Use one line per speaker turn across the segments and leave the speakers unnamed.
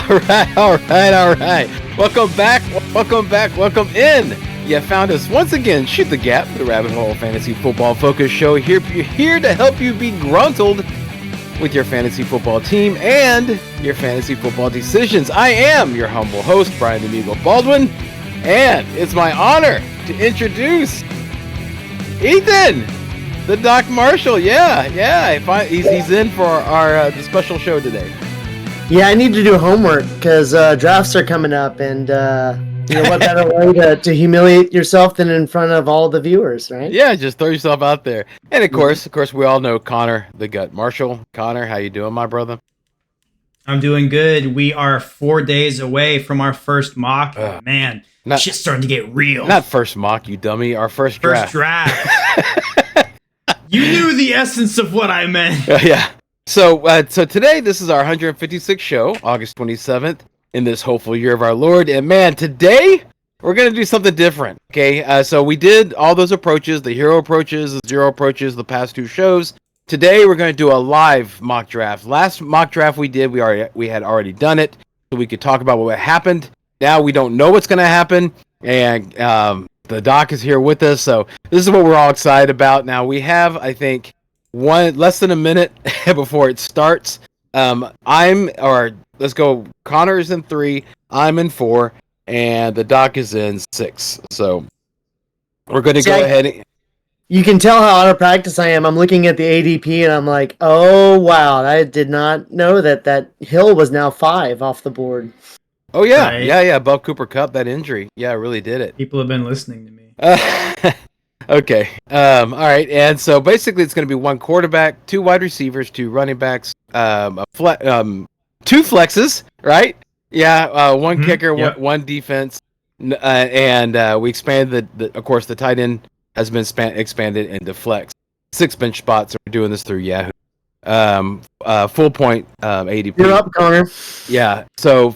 All right. Welcome in. You found us once again. Shoot the Gap, the Rabbit Hole Fantasy Football Focus Show. Here to help you be gruntled with your fantasy football team and your fantasy football decisions. I am your humble host, Brian Amigo Baldwin, and it's my honor to introduce Ethan, the Doc Marshall. He's in for our the special show today.
Yeah, I need to do homework because drafts are coming up, and what better way to humiliate yourself than in front of all the viewers, right?
Yeah, just throw yourself out there. And of course, we all know Connor, the Gut Marshall. Connor, how you doing, my brother?
I'm doing good. We are 4 days away from our first mock. Man, shit's starting to get real.
Not first mock, you dummy. Our first draft.
You knew the essence of what I meant.
Yeah. So today, this is our 156th show, August 27th, in this hopeful year of our Lord. And man, today, we're going to do something different, okay? So we did all those approaches, the hero approaches, the zero approaches, the past two shows. Today, we're going to do a live mock draft. Last mock draft we did, we had already done it, so we could talk about what happened. Now we don't know what's going to happen, and the doc is here with us, so this is what we're all excited about. Now, we have, I think, less than a minute before it starts. Let's go. Connor is in 3, I'm in 4, and the doc is in 6. So we're going to go ahead.
You can tell how out of practice I am. I'm looking at the ADP and I'm like, oh wow, I did not know that Hill was now 5 off the board.
Oh yeah, right. yeah. Above Cooper Kupp, that injury, yeah, really did it.
People have been listening to me.
Okay. All right. And so basically it's going to be 1 quarterback, 2 wide receivers, 2 running backs, 2 flexes, right? Yeah. 1 kicker,
yep.
one defense. And we expanded of course, the tight end has been expanded into flex. 6 bench spots. We're doing this through Yahoo. Full point, ADP.
You're up, Connor.
Yeah. So,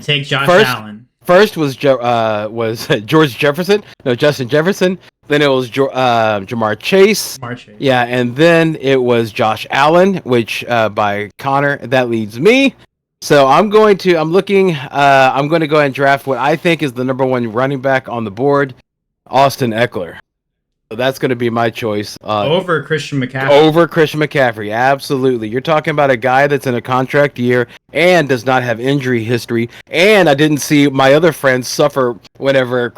take Josh Allen.
First was George Jefferson. No, Justin Jefferson. Then it was Jamar Chase. Yeah, and then it was Josh Allen, which by Connor. That leads me. So I'm going to go ahead and draft what I think is the number 1 running back on the board, Austin Eckler. So that's going to be my choice.
Over Christian McCaffrey.
Over Christian McCaffrey, absolutely. You're talking about a guy that's in a contract year and does not have injury history. And I didn't see my other friends suffer whenever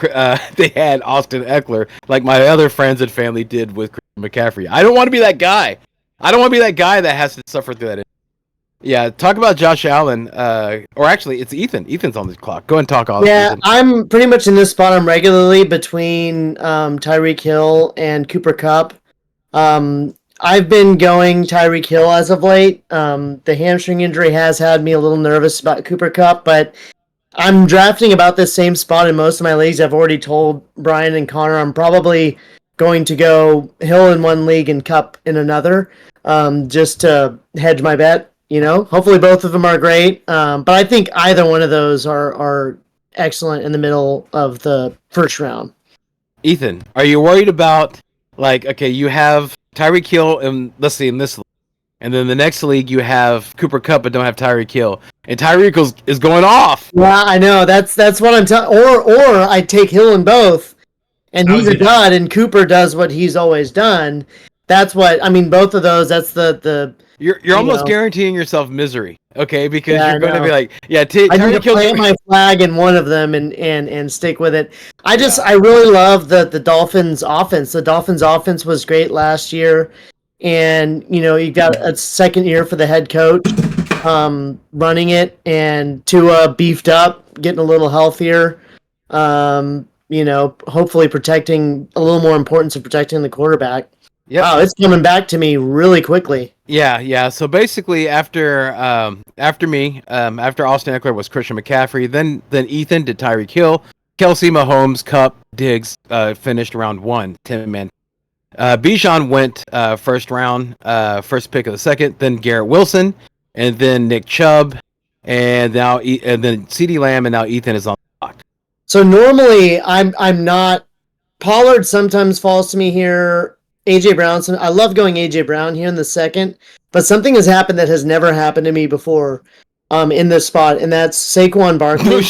they had Austin Eckler, like my other friends and family did with Christian McCaffrey. I don't want to be that guy. I don't want to be that guy that has to suffer through that. Yeah, talk about Josh Allen, or actually, it's Ethan. Ethan's on the clock. Go and talk all.
Yeah,
Ethan.
I'm pretty much in this spot. I'm regularly between Tyreek Hill and Cooper Kupp. I've been going Tyreek Hill as of late. The hamstring injury has had me a little nervous about Cooper Kupp, but I'm drafting about this same spot in most of my leagues. I've already told Brian and Connor I'm probably going to go Hill in one league and Kupp in another, just to hedge my bet. Hopefully both of them are great. But I think either one of those are excellent in the middle of the first round.
Ethan, are you worried about, you have Tyreek Hill in this league, and then the next league you have Cooper Kupp but don't have Tyreek Hill, and Tyreek is going off.
Yeah, I know. That's what I'm telling. Or I take Hill in both, and he's a dud, and Cooper does what he's always done. That's what I mean. Both of those. That's the.
You're almost guaranteeing yourself misery, okay? Because you're going to be like,
I need to plant my flag in one of them and stick with it. I really love the Dolphins offense. The Dolphins offense was great last year, and you got a second year for the head coach running it, and Tua beefed up, getting a little healthier. Hopefully protecting a little more importance of protecting the quarterback. Yeah, wow, it's coming back to me really quickly.
Yeah. So basically, after me, after Austin Eckler was Christian McCaffrey, then Ethan did Tyreek Hill, Kelsey, Mahomes, Kupp, Diggs finished round 1, 10-man. Bijan went first round, first pick of the second, then Garrett Wilson, and then Nick Chubb, and then CeeDee Lamb, and now Ethan is on the clock.
So normally I'm not. Pollard sometimes falls to me here. AJ Brown, I love going AJ Brown here in the second, but something has happened that has never happened to me before. in this spot, and that's Saquon Barkley.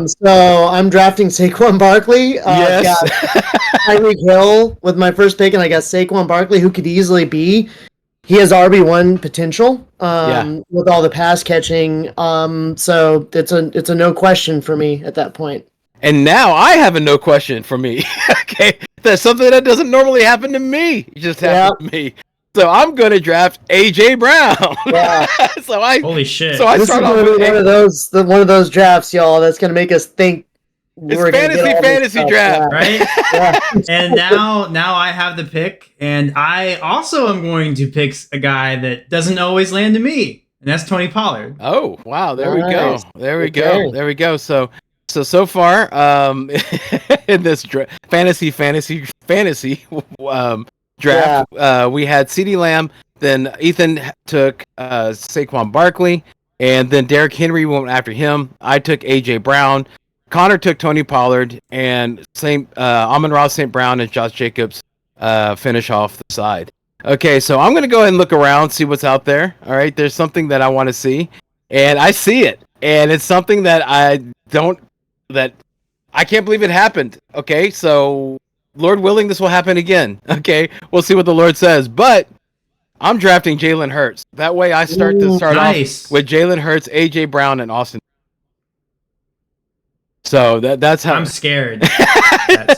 So I'm drafting Saquon Barkley. I've got Tyreek Hill with my first pick, and I got Saquon Barkley, who could easily be. He has RB1 potential with all the pass catching. So it's a no question for me at that point.
And now I have a no question for me. Okay, that's something that doesn't normally happen to me. It just happened to me. So I'm going to draft AJ Brown.
Yeah.
Holy shit.
So I
this
start
is
off with
one of those drafts, y'all. That's going to make us think.
It's fantasy draft,
right? Yeah. And now I have the pick, and I also am going to pick a guy that doesn't always land to me, and that's Tony Pollard.
Oh wow! There we go. There we go. So far, in this fantasy draft, we had CeeDee Lamb. Then Ethan took Saquon Barkley, and then Derrick Henry went after him. I took AJ Brown. Connor took Tony Pollard, and Amon-Ra St. Brown and Josh Jacobs finish off the side. Okay, so I'm going to go ahead and look around, see what's out there. All right, there's something that I want to see, and I see it. And it's something that I can't believe it happened. Okay, so Lord willing, this will happen again. Okay, we'll see what the Lord says. But I'm drafting Jalen Hurts. That way I start off with Jalen Hurts, AJ Brown, and Austin. So that's how
I'm scared. That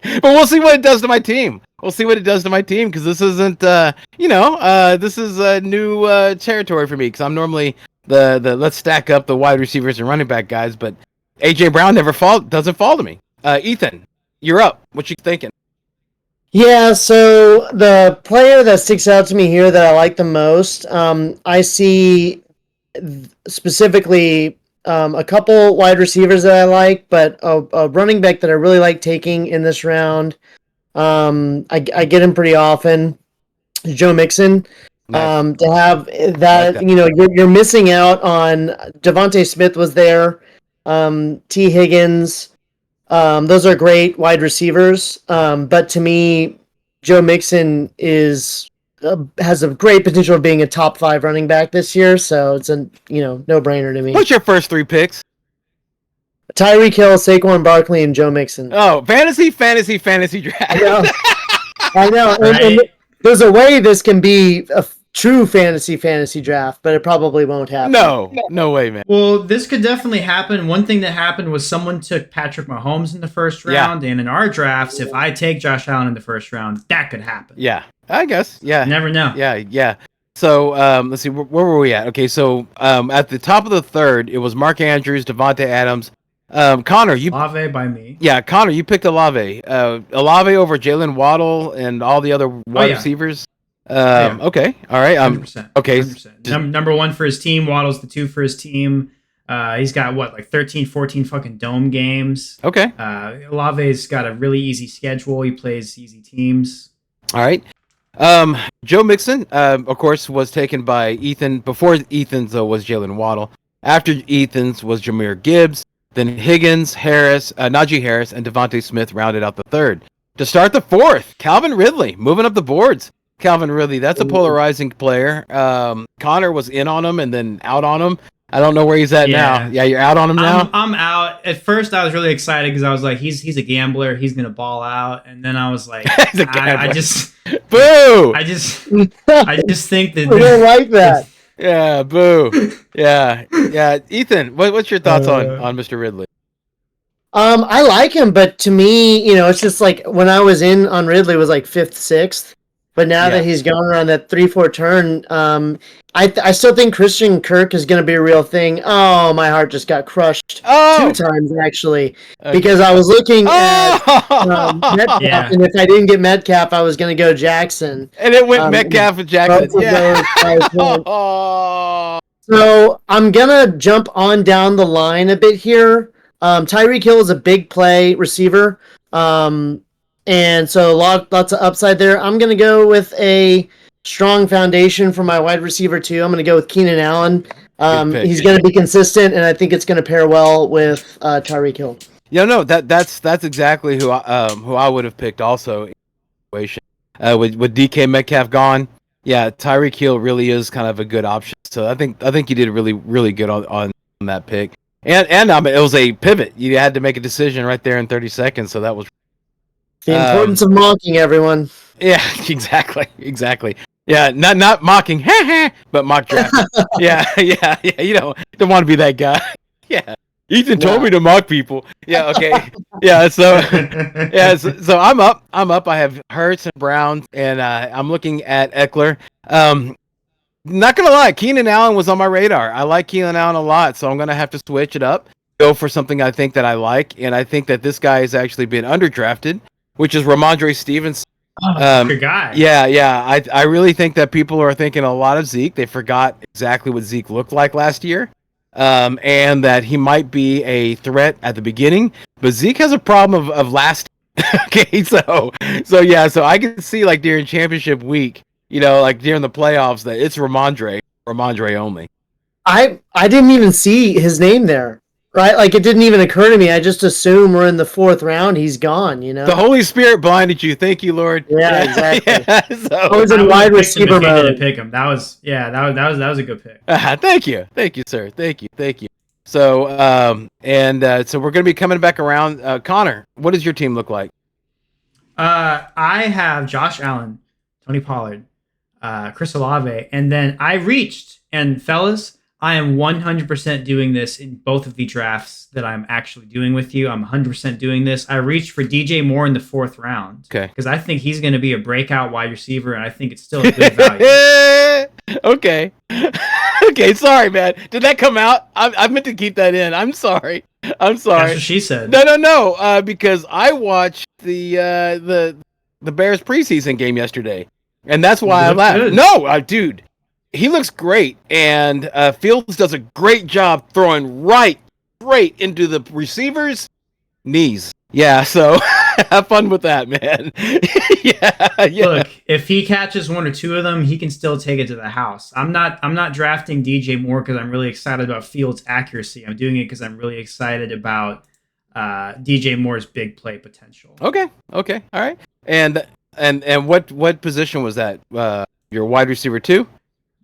but we'll see what it does to my team. Because this isn't, this is a new territory for me. Because I'm normally the let's stack up the wide receivers and running back guys, but AJ Brown doesn't fall to me. Ethan, you're up. What you thinking?
Yeah, so the player that sticks out to me here that I like the most, I see specifically a couple wide receivers that I like, but a running back that I really like taking in this round. I get him pretty often. Joe Mixon.
Nice.
To have that, you're missing out on Devontae Smith was there. T. Higgins. Those are great wide receivers. But to me, Joe Mixon has a great potential of being a top 5 running back this year, so it's a no-brainer to me.
What's your first 3 picks?
Tyreek Hill, Saquon Barkley, and Joe Mixon.
Oh, fantasy draft.
I know.
Right.
And there's a way this can be a true fantasy draft, but it probably won't happen.
No way, man.
Well, this could definitely happen. One thing that happened was someone took Patrick Mahomes in the first round, and in our drafts, if I take Josh Allen in the first round, that could happen.
Yeah, I guess. Yeah.
Never know.
Yeah. So, let's see, where were we at? Okay, so at the top of the third, it was Mark Andrews, Devontae Adams. Connor,
Olave by me.
Yeah, Connor, you picked Olave. Olave over Jalen Waddle and all the other wide receivers. Okay, all right.
100%.
Okay.
100%. Number 1 for his team. Waddle's the 2 for his team. He's got 13, 14 fucking dome games.
Okay.
Olave's got a really easy schedule. He plays easy teams.
All right. Joe Mixon, of course, was taken by Ethan. Before Ethan's, though, was Jalen Waddle. After Ethan's was Jahmyr Gibbs. Then Higgins, Najee Harris, and Devontae Smith rounded out the third. To start the fourth, Calvin Ridley, moving up the boards. Calvin Ridley, that's a polarizing player. Connor was in on him and then out on him. I don't know where he's at now. Yeah, you're out on him now?
I'm out. At first, I was really excited because I was like, he's a gambler. He's going to ball out. And then I was like,
he's a gambler.
I just...
Boo!
I just think that...
I don't like that.
Yeah, boo. Yeah. Ethan, what's your thoughts on Mr. Ridley?
I like him, but to me, it's just like when I was in on Ridley was like 5th, 6th. But now that he's going around that 3-4 turn, I still think Christian Kirk is going to be a real thing. Oh, my heart just got crushed 2 times, actually, because I was looking at Metcalf, and if I didn't get Metcalf, I was going to go Jackson.
And it went Metcalf and Jackson. Yeah.
So I'm going to jump on down the line a bit here. Tyreek Hill is a big play receiver. And so lots of upside there. I'm going to go with a strong foundation for my wide receiver too. I'm going to go with Keenan Allen. He's going to be consistent, and I think it's going to pair well with Tyreek Hill.
Yeah, no, that's exactly who I would have picked also. With DK Metcalf gone, Yeah, Tyreek Hill really is kind of a good option. So I think you did really really good on that pick. And it was a pivot. You had to make a decision right there in 30 seconds. So that was
The importance of mocking everyone.
Yeah, exactly. Yeah, not mocking, but mock draft. yeah. You don't want to be that guy. Yeah, Ethan told me to mock people. Yeah, okay. Yeah, so so I'm up. I have Hurts and Browns, and I'm looking at Eckler. Not gonna lie, Keenan Allen was on my radar. I like Keenan Allen a lot, so I'm gonna have to switch it up, go for something I think that I like, and I think that this guy has actually been underdrafted, which is Ramondre Stevenson.
Good guy.
Yeah. I really think that people are thinking a lot of Zeke. They forgot exactly what Zeke looked like last year, and that he might be a threat at the beginning. But Zeke has a problem of last. Okay, so I can see like during championship week, like during the playoffs, that it's Ramondre only.
I didn't even see his name there. Right? Like it didn't even occur to me. I just assume we're in the 4th round. He's gone,
The Holy Spirit blinded you. Thank you, Lord.
Yeah, exactly.
So,
I was in wide receiver mode.
Pick him. That was a good pick.
Thank you, sir. Thank you. So so we're gonna be coming back around. Connor, what does your team look like?
I have Josh Allen, Tony Pollard, Chris Olave, and then I reached. And fellas, I am 100% doing this in both of the drafts that I'm actually doing with you. I'm 100% doing this. I reached for DJ Moore in the 4th round.
Okay.
Because I think he's going to be a breakout wide receiver, and I think it's still a good value.
Okay. Okay, sorry, man. Did that come out? I meant to keep that in. I'm sorry.
That's what she said.
No. Because I watched the Bears preseason game yesterday, and that's why I laughed.
Good.
No, dude. He looks great, and Fields does a great job throwing right into the receiver's knees. Yeah, so have fun with that, man. yeah.
Look, if he catches 1 or 2 of them, he can still take it to the house. I'm not drafting DJ Moore because I'm really excited about Fields' accuracy. I'm doing it because I'm really excited about DJ Moore's big play potential.
Okay, all right. And what position was that? Your wide receiver 2?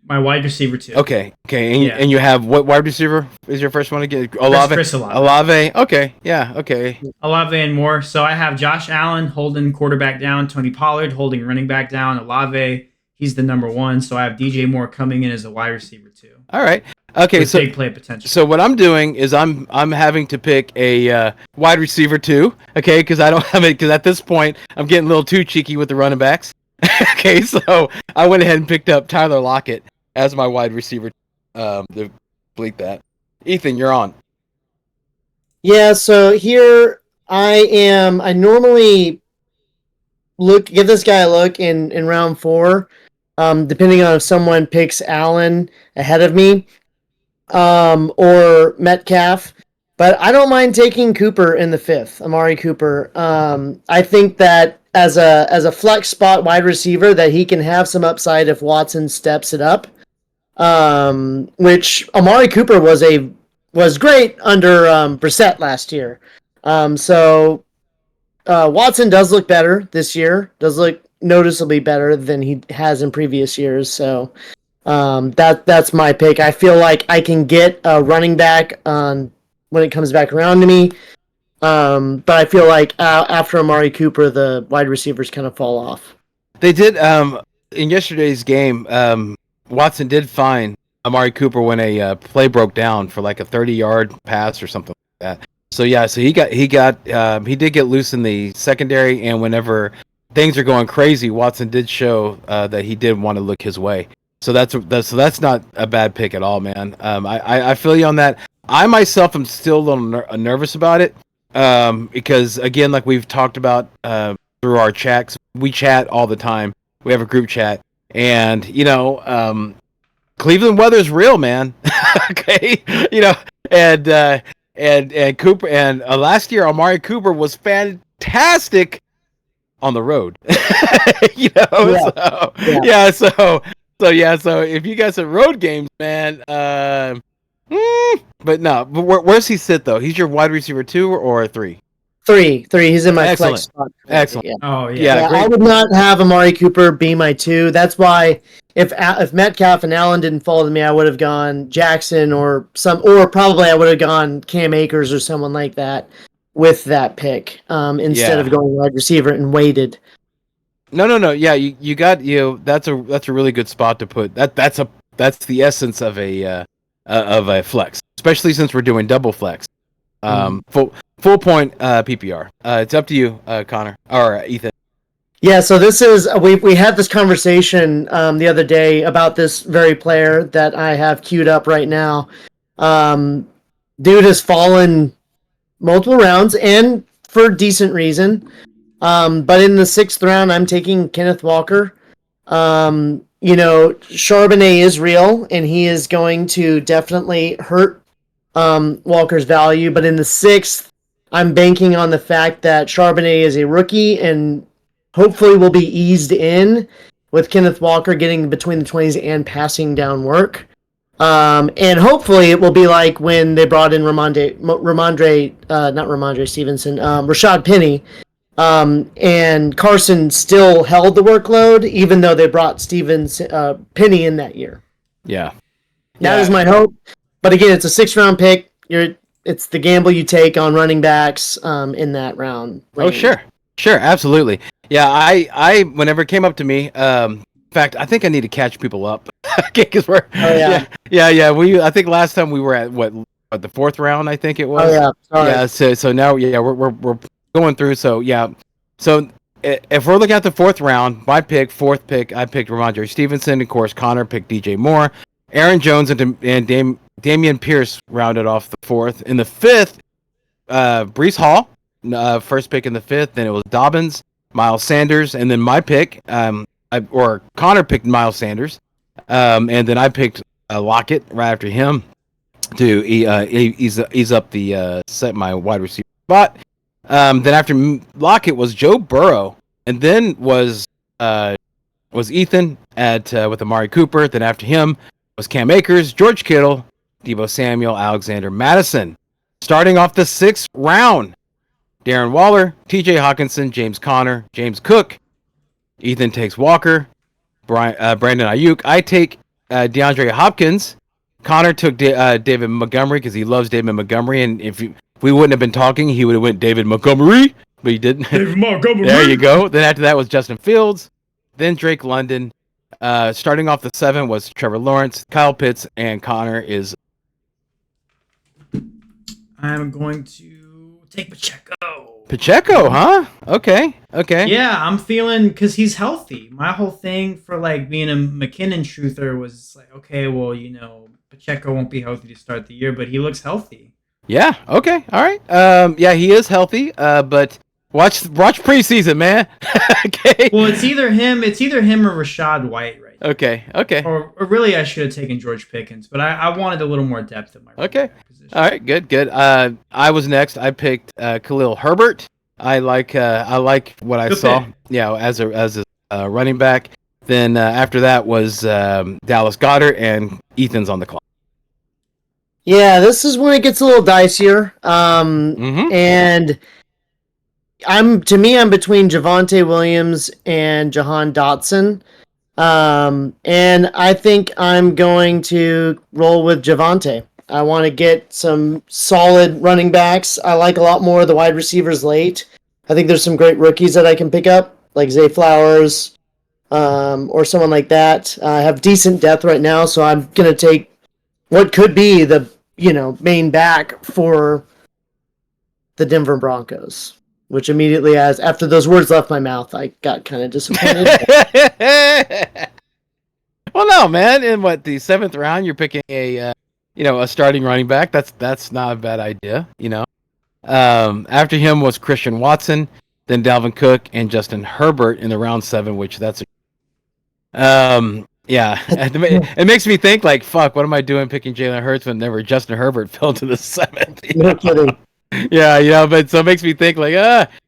My wide receiver 2.
Okay. And you have what wide receiver is your first one again? Olave.
Chris Olave.
Olave. Okay. Yeah. Okay.
Olave and Moore. So I have Josh Allen holding quarterback down, Tony Pollard holding running back down, Olave, he's the number 1. So I have DJ Moore coming in as a wide receiver 2.
All right. Okay.
With
so
big play potential.
So what I'm doing is I'm having to pick a wide receiver 2. Okay, because I don't have it because at this point I'm getting a little too cheeky with the running backs. Okay, so I went ahead and picked up Tyler Lockett as my wide receiver. To bleep that. Ethan, you're on.
Yeah, so here I am. I normally give this guy a look in round 4, depending on if someone picks Allen ahead of me, or Metcalf. But I don't mind taking Cooper in the 5th, Amari Cooper. I think that as a flex spot wide receiver, that he can have some upside if Watson steps it up. Which Amari Cooper was great under Brissett last year. So Watson does look better this year. Does look noticeably better than he has in previous years. So that's my pick. I feel like I can get a running back when it comes back around to me. But I feel like after Amari Cooper, the wide receivers kind of fall off.
They did in yesterday's game. Watson did find Amari Cooper when a play broke down for like a 30-yard pass or something like that. So yeah, so he did get loose in the secondary, and whenever things are going crazy, Watson did show that he did want to look his way. So that's not a bad pick at all, man. I feel you on that. I myself am still a little nervous about it because again, like we've talked about through our chats, we chat all the time. We have a group chat. And, Cleveland weather's real, man. Okay. And Cooper and last year, Amari Cooper was fantastic on the road. So if you got some road games, man, but no, where's he sit though? He's your wide receiver 2 or 3?
Three. He's in my
Excellent.
flex spot.
Excellent.
Yeah.
Oh
Yeah,
Yeah,
great.
I would not have Amari Cooper be my 2. That's why if Metcalf and Allen didn't fall to me, I would have gone Jackson or probably I would have gone Cam Akers or someone like that with that pick instead of going wide receiver and waited.
No. Yeah, you got That's a really good spot to put. That's the essence of a flex, especially since we're doing double flex. Full point PPR. It's up to you, Connor or Ethan.
Yeah, so this is we had this conversation the other day about this very player that I have queued up right now. Dude has fallen multiple rounds and for decent reason. But in the 6th round, I'm taking Kenneth Walker. Charbonnet is real, and he is going to definitely hurt Walker's value. But in the 6th, I'm banking on the fact that Charbonnet is a rookie and hopefully will be eased in with Kenneth Walker getting between the 20s and passing down work. And hopefully it will be like when they brought in Rashad Penny. And Carson still held the workload, even though they brought Penny in that year.
Yeah.
That is my hope. But again, it's a 6th-round pick. It's the gamble you take on running backs in that round.
Oh, sure, absolutely. Yeah, I whenever it came up to me, in fact, I think I need to catch people up. Okay, because we're yeah. I think last time we were at the 4th round, I think it was.
Oh yeah, sorry.
Yeah. So now we're going through. So yeah, so if we're looking at the 4th round, my 4th pick, I picked Ramondre Stevenson. Of course, Connor picked DJ Moore, Aaron Jones, and Damian Pierce rounded off the 4th. In the 5th, Breece Hall, first pick in the 5th. Then it was Dobbins, Miles Sanders, and then my pick, Connor picked Miles Sanders, and then I picked Lockett right after him to ease up the set my wide receiver spot. Then after Lockett was Joe Burrow, and then was Ethan with Amari Cooper. Then after him was Cam Akers, George Kittle, Deebo Samuel, Alexander Madison. Starting off the 6th round, Darren Waller, T.J. Hawkinson, James Conner, James Cook. Ethan takes Walker, Brandon Ayuk. I take DeAndre Hopkins. Connor took David Montgomery because he loves David Montgomery, and if we wouldn't have been talking, he would have went David Montgomery, but he didn't.
David Montgomery.
There you go. Then after that was Justin Fields, then Drake London. Starting off the 7 was Trevor Lawrence, Kyle Pitts, and Connor is.
I'm going to take Pacheco.
Pacheco, huh? Okay.
Yeah, I'm feeling because he's healthy. My whole thing for like being a McKinnon truther was like, okay, well, Pacheco won't be healthy to start the year, but he looks healthy.
Yeah. Okay. All right. Yeah, he is healthy. But watch preseason, man. Okay.
Well, it's either him or Rashad White, right?
Okay.
Or really, I should have taken George Pickens, but I wanted a little more depth in my
okay
position.
All right. Good. I was next. I picked Khalil Herbert. I like what I saw.
Pick.
Yeah, as a running back. Then after that was Dallas Goedert, and Ethan's on the clock.
Yeah, this is when it gets a little dicier. And I'm between Javonte Williams and Jahan Dotson. And I think I'm going to roll with Javonte. I want to get some solid running backs. I like a lot more of the wide receivers late. I think there's some great rookies that I can pick up, like Zay Flowers, or someone like that. I have decent depth right now, so I'm going to take what could be the main back for the Denver Broncos, which immediately, after those words left my mouth, I got kind of disappointed.
Well, no, man. In the 7th round, you're picking a starting running back. That's not a bad idea. After him was Christian Watson, then Dalvin Cook and Justin Herbert in the round 7, which that's yeah, it makes me think like, fuck, what am I doing picking Jalen Hurts whenever Justin Herbert fell to the 7th?
No kidding.
Yeah, but so it makes me think like,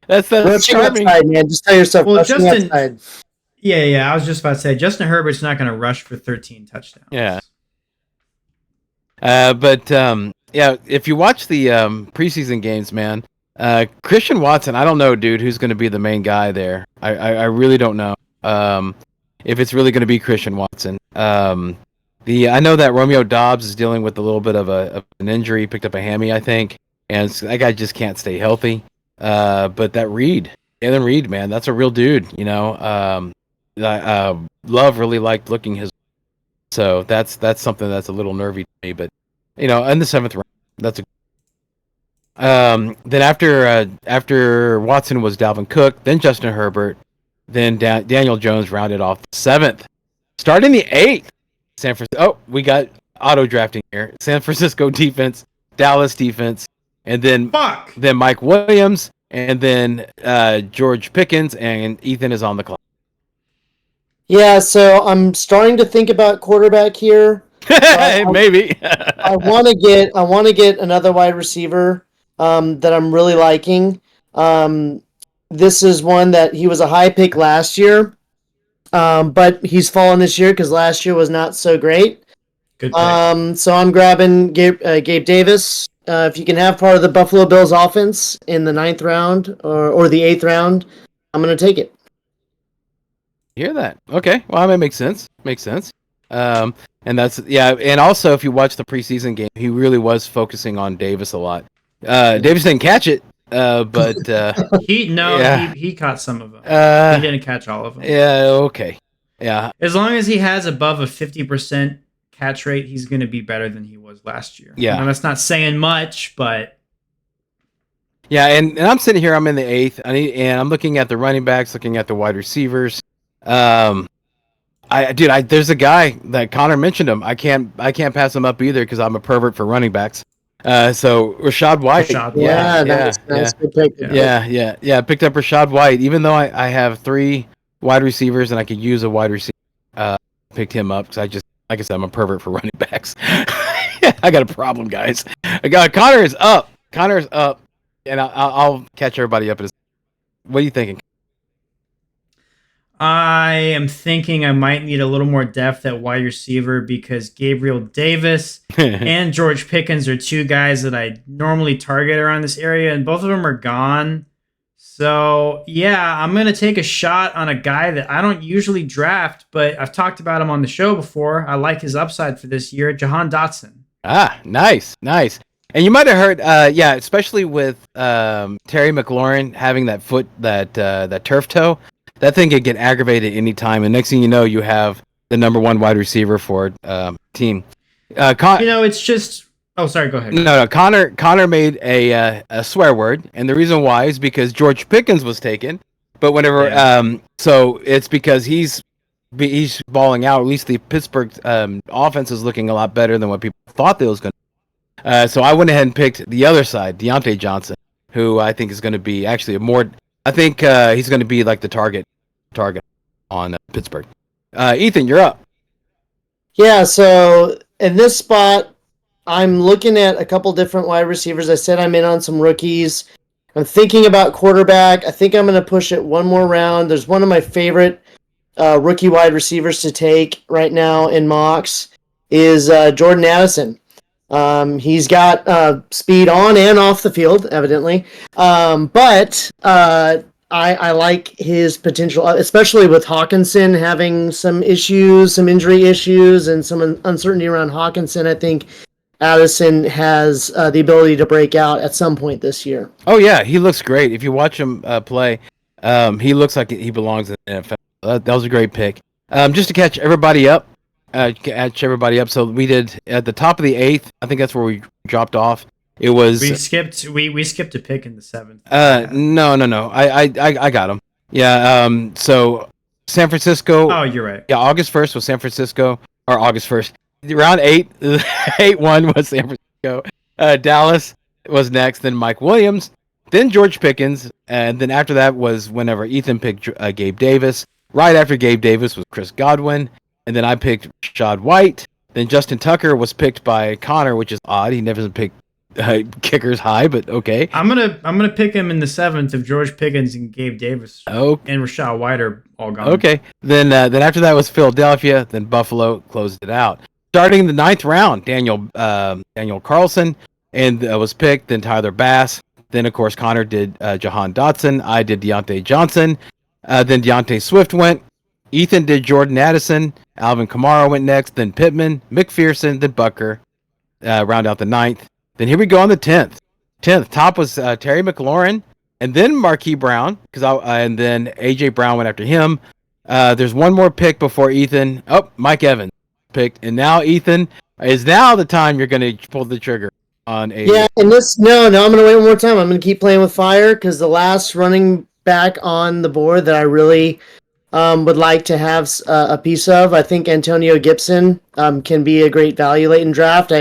that's charming.
Outside, man. Just tell yourself, outside.
Yeah, I was just about to say, Justin Herbert's not going to rush for 13 touchdowns.
Yeah. But if you watch the preseason games, man, Christian Watson, I don't know, dude, who's going to be the main guy there. I really don't know. If it's really going to be Christian Watson. I know that Romeo Dobbs is dealing with a little bit of an injury. He picked up a hammy, I think, and that guy just can't stay healthy. But that Jalen Reed, man, that's a real dude. You know, Love really liked looking his. So that's something that's a little nervy to me. But you know, in the 7th round, that's a. Then after Watson was Dalvin Cook, then Justin Herbert, then Daniel Jones rounded off the 7th. Starting the 8th, San Francisco. Oh, we got auto drafting here. San Francisco defense, Dallas defense, and then Mike Williams, and then George Pickens, and Ethan is on the clock.
Yeah, so I'm starting to think about quarterback here.
Maybe.
I want to get another wide receiver that I'm really liking. This is one that he was a high pick last year, but he's fallen this year because last year was not so great.
Good pick.
So I'm grabbing Gabe Davis. If you can have part of the Buffalo Bills offense in the 9th round or the 8th round, I'm going to take it.
Hear that? Okay. Well, that makes sense. And that's and also if you watch the preseason game, he really was focusing on Davis a lot. Davis didn't catch it, but
he caught some of them. He didn't catch all of them.
Yeah. Okay. Yeah.
As long as he has above a 50% catch rate, he's going to be better than he was last year.
Yeah.
Now, that's not saying much, but
yeah. And I'm sitting here. I'm in the 8th. And I'm looking at the running backs, looking at the wide receivers. There's a guy that Connor mentioned him. I can't pass him up either because I'm a pervert for running backs. So Rashad White.
Nice. Good pick.
Yeah. Picked up Rashad White, even though I have 3 wide receivers and I could use a wide receiver. Picked him up because like I said, I'm a pervert for running backs. I got a problem, guys. Connor is up, and I'll catch everybody up. What are you thinking?
I am thinking I might need a little more depth at wide receiver because Gabriel Davis and George Pickens are 2 guys that I normally target around this area, and both of them are gone. So, yeah, I'm going to take a shot on a guy that I don't usually draft, but I've talked about him on the show before. I like his upside for this year, Jahan Dotson.
Ah, nice. And you might have heard, especially with Terry McLaurin having that that turf toe, that thing could get aggravated any time. And next thing you know, you have the number 1 wide receiver for team.
It's just. Oh, sorry. Go ahead.
No. Connor made a swear word, and the reason why is because George Pickens was taken. But whenever, so it's because he's balling out. At least the Pittsburgh offense is looking a lot better than what people thought they was going to. So I went ahead and picked the other side, Deontay Johnson, who I think is going to be actually I think he's going to be like the target on Pittsburgh. Ethan, you're up.
Yeah, so in this spot, I'm looking at a couple different wide receivers. I said I'm in on some rookies. I'm thinking about quarterback. I think I'm going to push it one more round. There's one of my favorite rookie wide receivers to take right now in mocks is Jordan Addison. He's got speed on and off the field, evidently. But I like his potential, especially with Hawkinson having some injury issues, and some uncertainty around Hawkinson. I think Addison has the ability to break out at some point this year.
Oh, yeah. He looks great. If you watch him play, he looks like he belongs in the NFL. That was a great pick. Just to catch everybody up. So we did at the top of the 8th. I think that's where we dropped off. It was
we skipped a pick in the 7th.
No. I got him. Yeah. So San Francisco.
Oh, you're right.
Yeah, August 1st was San Francisco, or August 1st. Round 8-1 was San Francisco. Dallas was next. Then Mike Williams. Then George Pickens, and then after that was whenever Ethan picked Gabe Davis. Right after Gabe Davis was Chris Godwin, and then I picked Rashad White. Then Justin Tucker was picked by Connor, which is odd. He never picked kickers high, but okay.
I'm gonna pick him in the 7th if George Pickens and Gabe Davis and Rashad White are all gone.
Okay. Then after that was Philadelphia. Then Buffalo closed it out. Starting the 9th round, Daniel Carlson and was picked. Then Tyler Bass. Then, of course, Connor did Jahan Dotson. I did Deontay Johnson. Then Deontay Swift went. Ethan did Jordan Addison. Alvin Kamara went next. Then Pittman, McPherson, then Bucker. Round out the 9th. Then here we go on the 10th. Top was Terry McLaurin. And then Marquise Brown. And then A.J. Brown went after him. There's one more pick before Ethan. Oh, Mike Evans picked. And now Ethan, is now the time you're going to pull the trigger on a...
Yeah, and I'm going to wait one more time. I'm going to keep playing with fire because the last running back on the board that I really would like to have a piece of, I think Antonio Gibson can be a great value late in draft.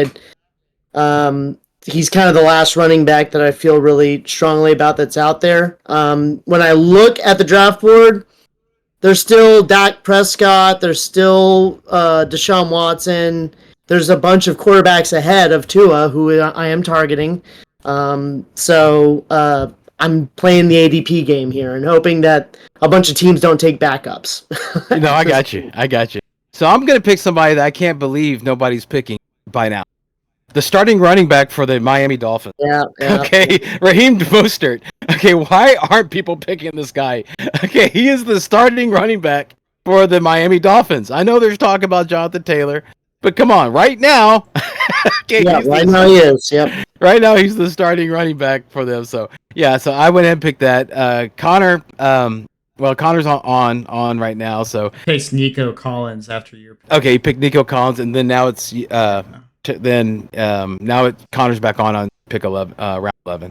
He's kind of the last running back that I feel really strongly about that's out there. When I look at the draft board, there's still Dak Prescott. There's still Deshaun Watson. There's a bunch of quarterbacks ahead of Tua, who I am targeting. So I'm playing the ADP game here and hoping that a bunch of teams don't take backups.
No, I got you. So I'm going to pick somebody that I can't believe nobody's picking by now. The starting running back for the Miami Dolphins.
Yeah.
Okay, Raheem Mostert. Okay, why aren't people picking this guy? Okay, he is the starting running back for the Miami Dolphins. I know there's talk about Jonathan Taylor, but come on, right now. Okay,
yeah, right now he is. Yep.
Right now he's the starting running back for them. So yeah, so I went ahead and picked that. Connor. Well, Connor's on right now. So
Takes Nico Collins after your pick.
Okay, he picked Nico Collins, and then now it's Connor's back on pick 11, round 11.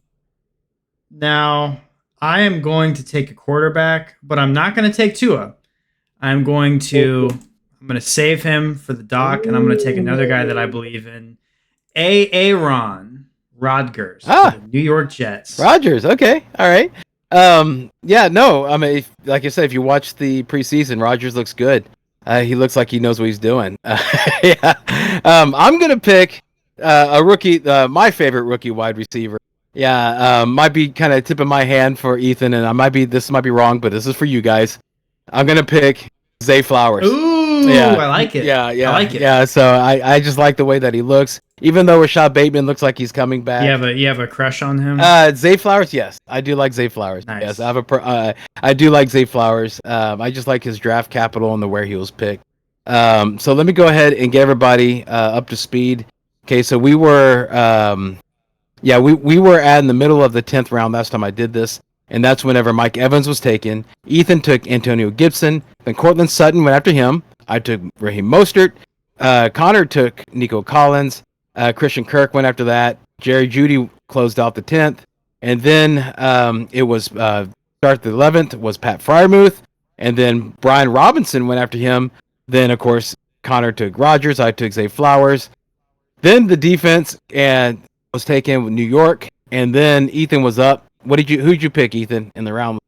Now, I am going to take a quarterback, but I'm not going to take Tua. I'm going to save him for the doc, and I'm going to take another guy that I believe in, Aaron Rodgers, for the New York Jets.
Rodgers, okay, all right. Like I said, if you watch the preseason, Rodgers looks good. He looks like he knows what he's doing. Yeah. I'm gonna pick a rookie, my favorite rookie wide receiver. Yeah, might be kind of tipping my hand for Ethan, and this might be wrong, but this is for you guys. I'm gonna pick Zay Flowers.
Ooh, yeah. I like it.
Yeah, I
like it.
Yeah, so I just like the way that he looks. Even though Rashad Bateman looks like he's coming back.
You have a crush on him?
Zay Flowers, yes. I do like Zay Flowers.
Nice.
Yes, I do like Zay Flowers. I just like his draft capital and where he was picked. So let me go ahead and get everybody up to speed. Okay, so we were we were in the middle of the 10th round last time I did this, and that's whenever Mike Evans was taken. Ethan took Antonio Gibson, then Cortland Sutton went after him. I took Raheem Mostert. Connor took Nico Collins. Christian Kirk went after that. Jerry Jeudy closed out the 10th. And then it was start the 11th was Pat Freiermuth. And then Brian Robinson went after him. Then, of course, Connor took Rodgers. I took Zay Flowers. Then the defense was taken with New York. And then Ethan was up. Who'd you pick, Ethan, in the round?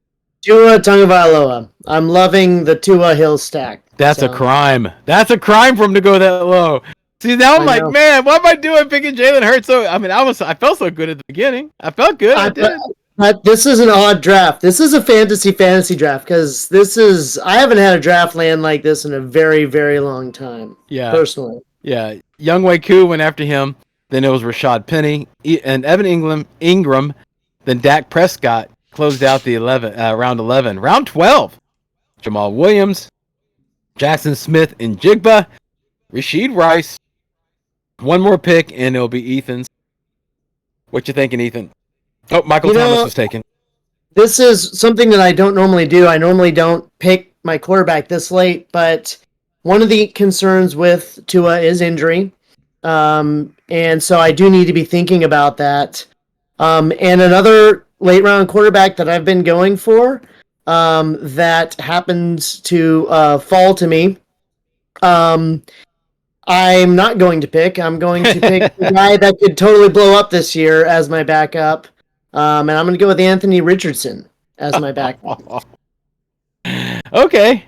Tua Tagovailoa. I'm loving the Tua Hill stack.
That's a crime. That's a crime for him to go that low. See, now I'm like, man, what am I doing picking Jalen Hurts? So, I felt so good at the beginning. I felt good. I did.
But this is an odd draft. This is a fantasy draft because I haven't had a draft land like this in a very, very long time.
Yeah.
Personally.
Yeah. Younghoe Koo went after him. Then it was Rashad Penny and Evan Ingram. Then Dak Prescott closed out the round 11. Round 12, Jamal Williams, Jackson Smith, and Jigba, Rashid Rice. One more pick, and it'll be Ethan's. What you thinking, Ethan? Oh, Michael Thomas was taken.
This is something that I don't normally do. I normally don't pick my quarterback this late, but one of the concerns with Tua is injury. And so I do need to be thinking about that. And another late round quarterback that I've been going for that happens to fall to me. I'm not going to pick. I'm going to pick the guy that could totally blow up this year as my backup. And I'm going to go with Anthony Richardson as my backup.
Okay.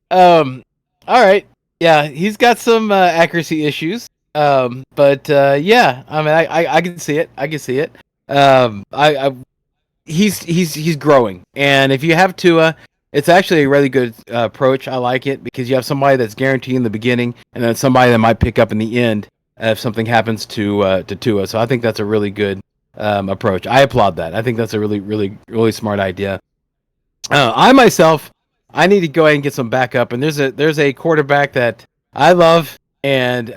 All right. Yeah, he's got some accuracy issues. But yeah, I mean, I can see it. He's growing, and if you have Tua, it's actually a really good approach. I like it because you have somebody that's guaranteed in the beginning, and then somebody that might pick up in the end if something happens to Tua. So I think that's a really good approach. I applaud that. I think that's a really, really, really smart idea. I myself, I need to go ahead and get some backup. And there's a quarterback that I love, and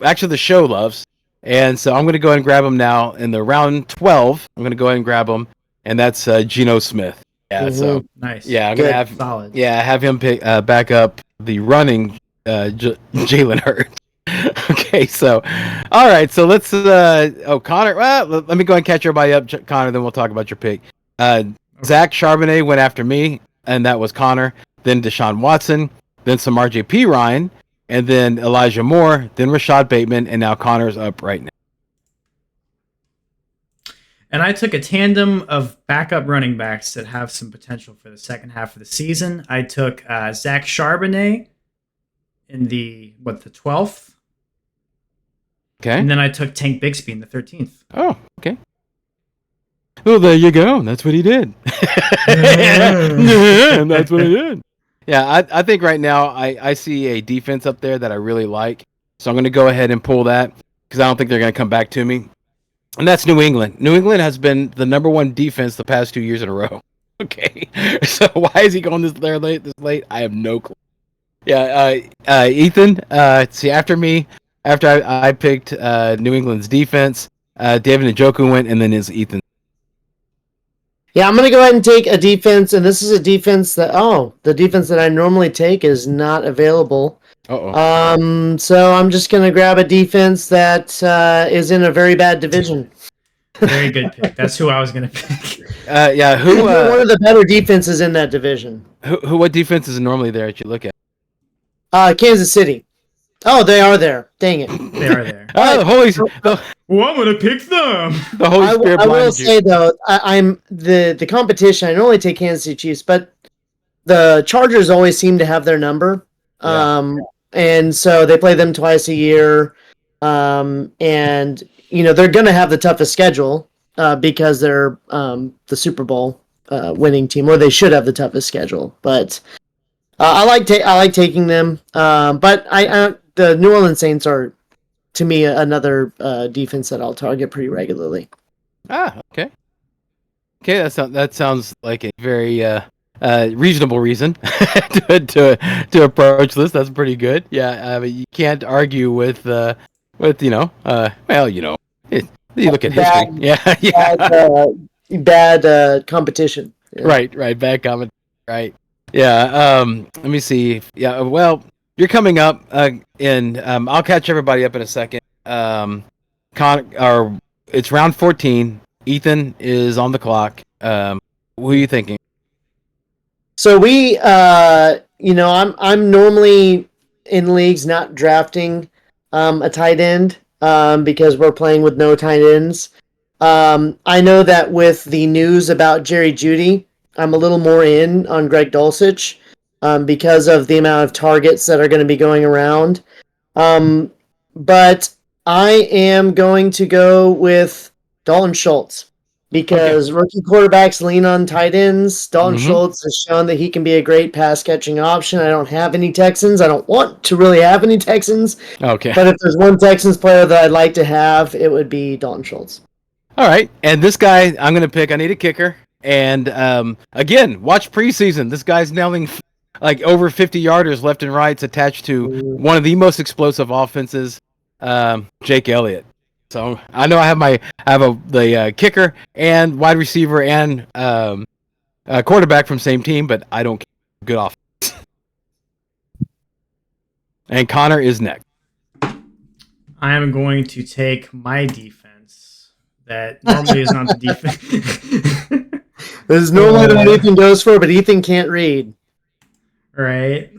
actually the show loves. And so I'm going to go ahead and grab him now in the round 12. I'm going to go ahead and grab him, and that's Geno Smith. Yeah, so
nice.
yeah, I'm gonna have
solid.
Yeah, have him back up the running Jalen Hurts. Okay, so all right, so let's Connor. Well, let me go and catch everybody up, Connor. Then we'll talk about your pick. Zach Charbonnet went after me, and that was Connor. Then Deshaun Watson, then some RJP Ryan, and then Elijah Moore, then Rashad Bateman, and now Connor's up right now.
And I took a tandem of backup running backs that have some potential for the second half of the season. I took Zach Charbonnet in the 12th.
Okay.
And then I took Tank Bixby in the 13th.
Oh, okay. Well, there you go. That's what he did. That's what he did. Yeah, I think right now I see a defense up there that I really like. So I'm going to go ahead and pull that because I don't think they're going to come back to me. And that's New England. New England has been the number one defense the past 2 years in a row. Okay. So why is he going this late? I have no clue. Yeah, Ethan, see, after I picked New England's defense, David Njoku went, and then is Ethan.
Yeah, I'm going to go ahead and take a defense, and this is a defense the defense that I normally take is not available.
Uh-oh.
So I'm just going to grab a defense that is in a very bad division.
Very good pick. That's who I was going to pick.
Yeah,
one of the better defenses in that division.
What defense is normally there that you look at?
Kansas City. Oh, they are there. Dang it.
They are there.
Oh,
Well, I'm going to pick them.
The Holy Spirit
I will
blinded you.
say, though, I'm the competition. I normally take Kansas City Chiefs, but the Chargers always seem to have their number.
Yeah.
And so they play them twice a year. And, they're going to have the toughest schedule because they're the Super Bowl winning team, or they should have the toughest schedule. But I like taking them. But the New Orleans Saints are, to me, another defense that I'll target pretty regularly.
Okay. Okay, that sounds like a very reasonable reason to approach this. That's pretty good. Yeah, I mean, you can't argue with you look at history. Yeah.
Bad competition. Yeah.
Right. Bad comment. Right. Yeah. Let me see. Yeah. Well, you're coming up, and I'll catch everybody up in a second. It's round 14. Ethan is on the clock. Who are you thinking?
So I'm normally in leagues not drafting a tight end because we're playing with no tight ends. I know that with the news about Jerry Jeudy, I'm a little more in on Greg Dulcich because of the amount of targets that are going to be going around. But I am going to go with Dalton Schultz because rookie quarterbacks lean on tight ends. Dalton Schultz has shown that he can be a great pass-catching option. I don't have any Texans. I don't want to really have any Texans.
Okay.
But if there's one Texans player that I'd like to have, it would be Dalton Schultz.
All right. And this guy I'm going to pick, I need a kicker. And again, watch preseason. This guy's nailing like over 50-yarders left and right attached to one of the most explosive offenses, Jake Elliott. So I know I have the kicker and wide receiver and quarterback from same team, but I don't care. Good offense. And Connor is next.
I am going to take my defense that normally is not the defense.
This is normally what Ethan goes for, but Ethan can't read.
Right.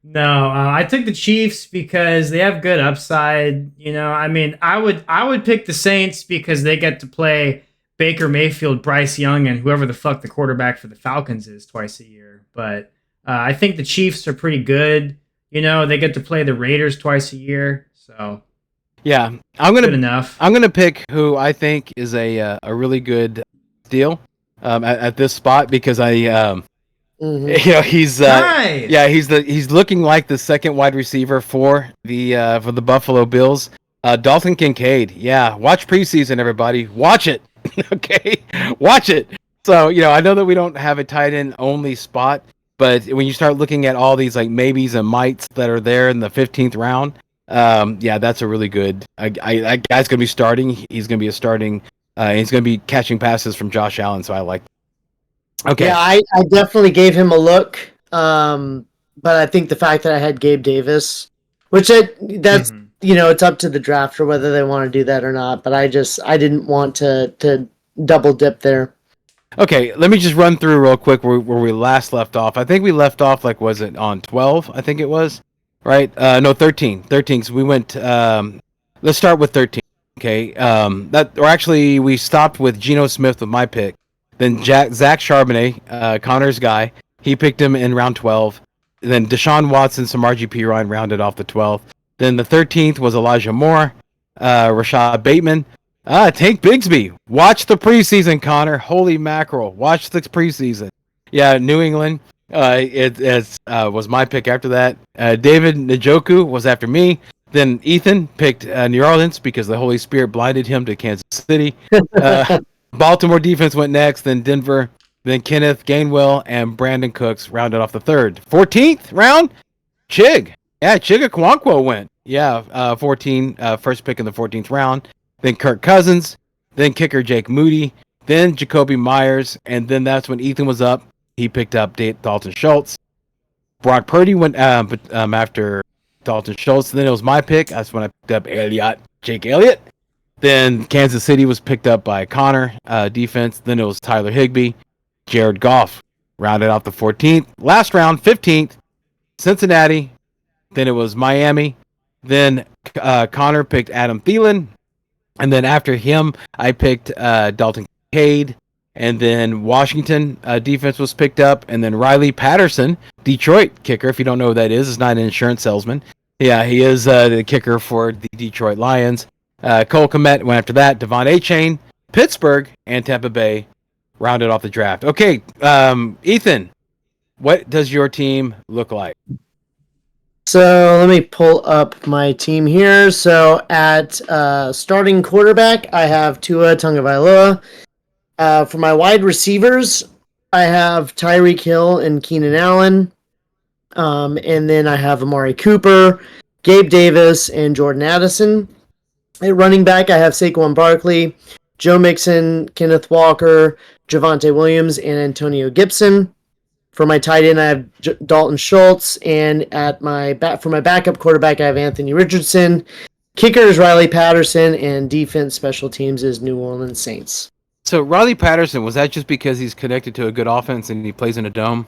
No, I took the Chiefs because they have good upside. I mean, I would pick the Saints because they get to play Baker Mayfield, Bryce Young, and whoever the fuck the quarterback for the Falcons is twice a year. But I think the Chiefs are pretty good. They get to play the Raiders twice a year. So
yeah,
good enough.
I'm gonna pick who I think is a really good deal at this spot because he's
nice.
he's looking like the second wide receiver for the Buffalo Bills. Dalton Kincaid. Yeah, watch preseason, everybody. Watch it. Okay, watch it. So I know that we don't have a tight end only spot, but when you start looking at all these like maybes and mights that are there in the 15th round, yeah, that's a really good. That guy's gonna be starting. He's gonna be a starting. He's gonna be catching passes from Josh Allen. So I like. Okay.
Yeah, I definitely gave him a look. But I think the fact that I had Gabe Davis, that's it's up to the drafter whether they want to do that or not. But I didn't want to double dip there.
Okay, let me just run through real quick where we last left off. I think we left off was it on 12? I think it was, right? No, 13. 13. So we went. Let's start with 13. Okay. Actually we stopped with Geno Smith with my pick. Then Zach Charbonnet, Connor's guy, he picked him in round 12. Then Deshaun Watson, some RGP Ryan rounded off the 12th. Then the 13th was Elijah Moore, Rashad Bateman. Tank Bigsby. Watch the preseason, Connor. Holy mackerel. Watch the preseason. Yeah, New England. It was my pick after that. David Njoku was after me. Then Ethan picked New Orleans because the Holy Spirit blinded him to Kansas City. Baltimore defense went next. Then Denver. Then Kenneth Gainwell and Brandon Cooks rounded off the third. 14th round, Chig. Yeah, Chig Okonkwo went. Yeah, 14, first pick in the 14th round. Then Kirk Cousins, then kicker Jake Moody, then Jacoby Myers, and then that's when Ethan was up. He picked up Dalton Schultz. Brock Purdy went after Dalton Schultz. Then it was my pick. That's when I picked up Jake Elliott. Then Kansas City was picked up by Connor, defense. Then it was Tyler Higbee. Jared Goff rounded off the 14th. Last round, 15th, Cincinnati. Then it was Miami. Then Connor picked Adam Thielen. And then after him, I picked Dalton Kincaid. And then Washington defense was picked up. And then Riley Patterson, Detroit kicker. If you don't know who that is not an insurance salesman. Yeah, he is the kicker for the Detroit Lions. Cole Kmet went after that. Devon Achane, Pittsburgh, and Tampa Bay rounded off the draft. Okay, Ethan, what does your team look like?
So let me pull up my team here. So at starting quarterback, I have Tua Tagovailoa. For my wide receivers, I have Tyreek Hill and Keenan Allen. And then I have Amari Cooper, Gabe Davis, and Jordan Addison. At running back, I have Saquon Barkley, Joe Mixon, Kenneth Walker, Javonte Williams, and Antonio Gibson. For my tight end, I have Dalton Schultz, and for my backup quarterback, I have Anthony Richardson. Kicker is Riley Patterson, and defense special teams is New Orleans Saints.
So Riley Patterson, was that just because he's connected to a good offense and he plays in a dome?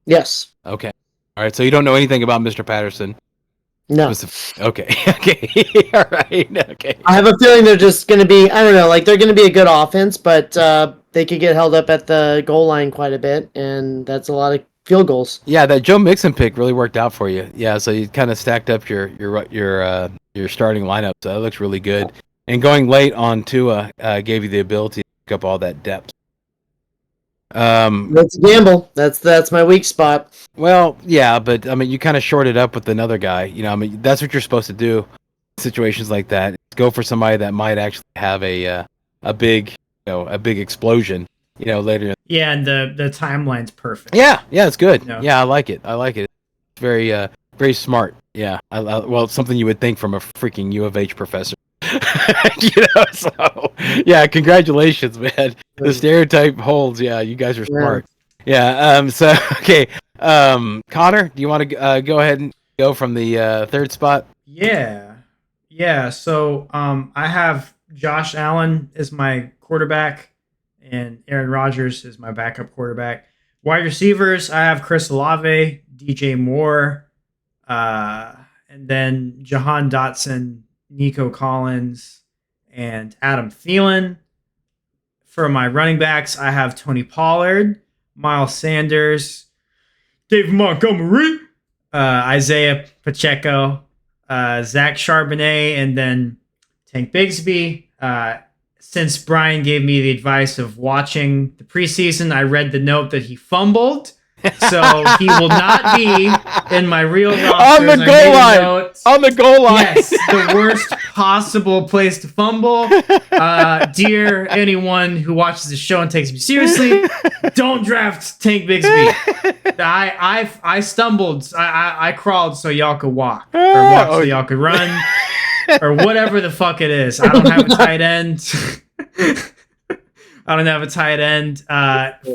Yes.
Okay. All right. So you don't know anything about Mr. Patterson?
No.
Okay. Okay. All right. Okay.
I have a feeling they're just going to be, I don't know, they're going to be a good offense, but they could get held up at the goal line quite a bit, and that's a lot of field goals.
Yeah, that Joe Mixon pick really worked out for you. Yeah, so you kind of stacked up your starting lineup, so that looks really good. And going late on Tua gave you the ability to pick up all that depth.
That's a gamble. That's my weak spot.
Well, yeah, but I mean, you kind of shorted up with another guy. I mean, that's what you're supposed to do in situations like that. Go for somebody that might actually have a big explosion. Later.
Yeah, and the timeline's perfect.
Yeah, it's good. No. Yeah, I like it. It's very very smart. Yeah, well, it's something you would think from a freaking U of H professor. So yeah, congratulations, man. The stereotype holds. Yeah, you guys are smart. Yeah. So okay, Connor, do you want to go ahead and go from the third spot?
Yeah. So I have Josh Allen as my quarterback, and Aaron Rodgers is my backup quarterback. Wide receivers, I have Chris Olave, DJ Moore, and then Jahan Dotson, Nico Collins, and Adam Thielen. For my running backs, I have Tony Pollard, Miles Sanders, David Montgomery, Isaiah Pacheco, Zach Charbonnet, and then Tank Bigsby. Since Brian gave me the advice of watching the preseason, I read the note that he fumbled. So he will not be in my real roster.
On the goal line. On the goal line.
Yes, the worst possible place to fumble. Dear anyone who watches the show and takes me seriously, don't draft Tank Bigsby. I stumbled. I crawled so y'all could walk, or walk so y'all could run, or whatever the fuck it is. I don't have a tight end. I don't have a tight end.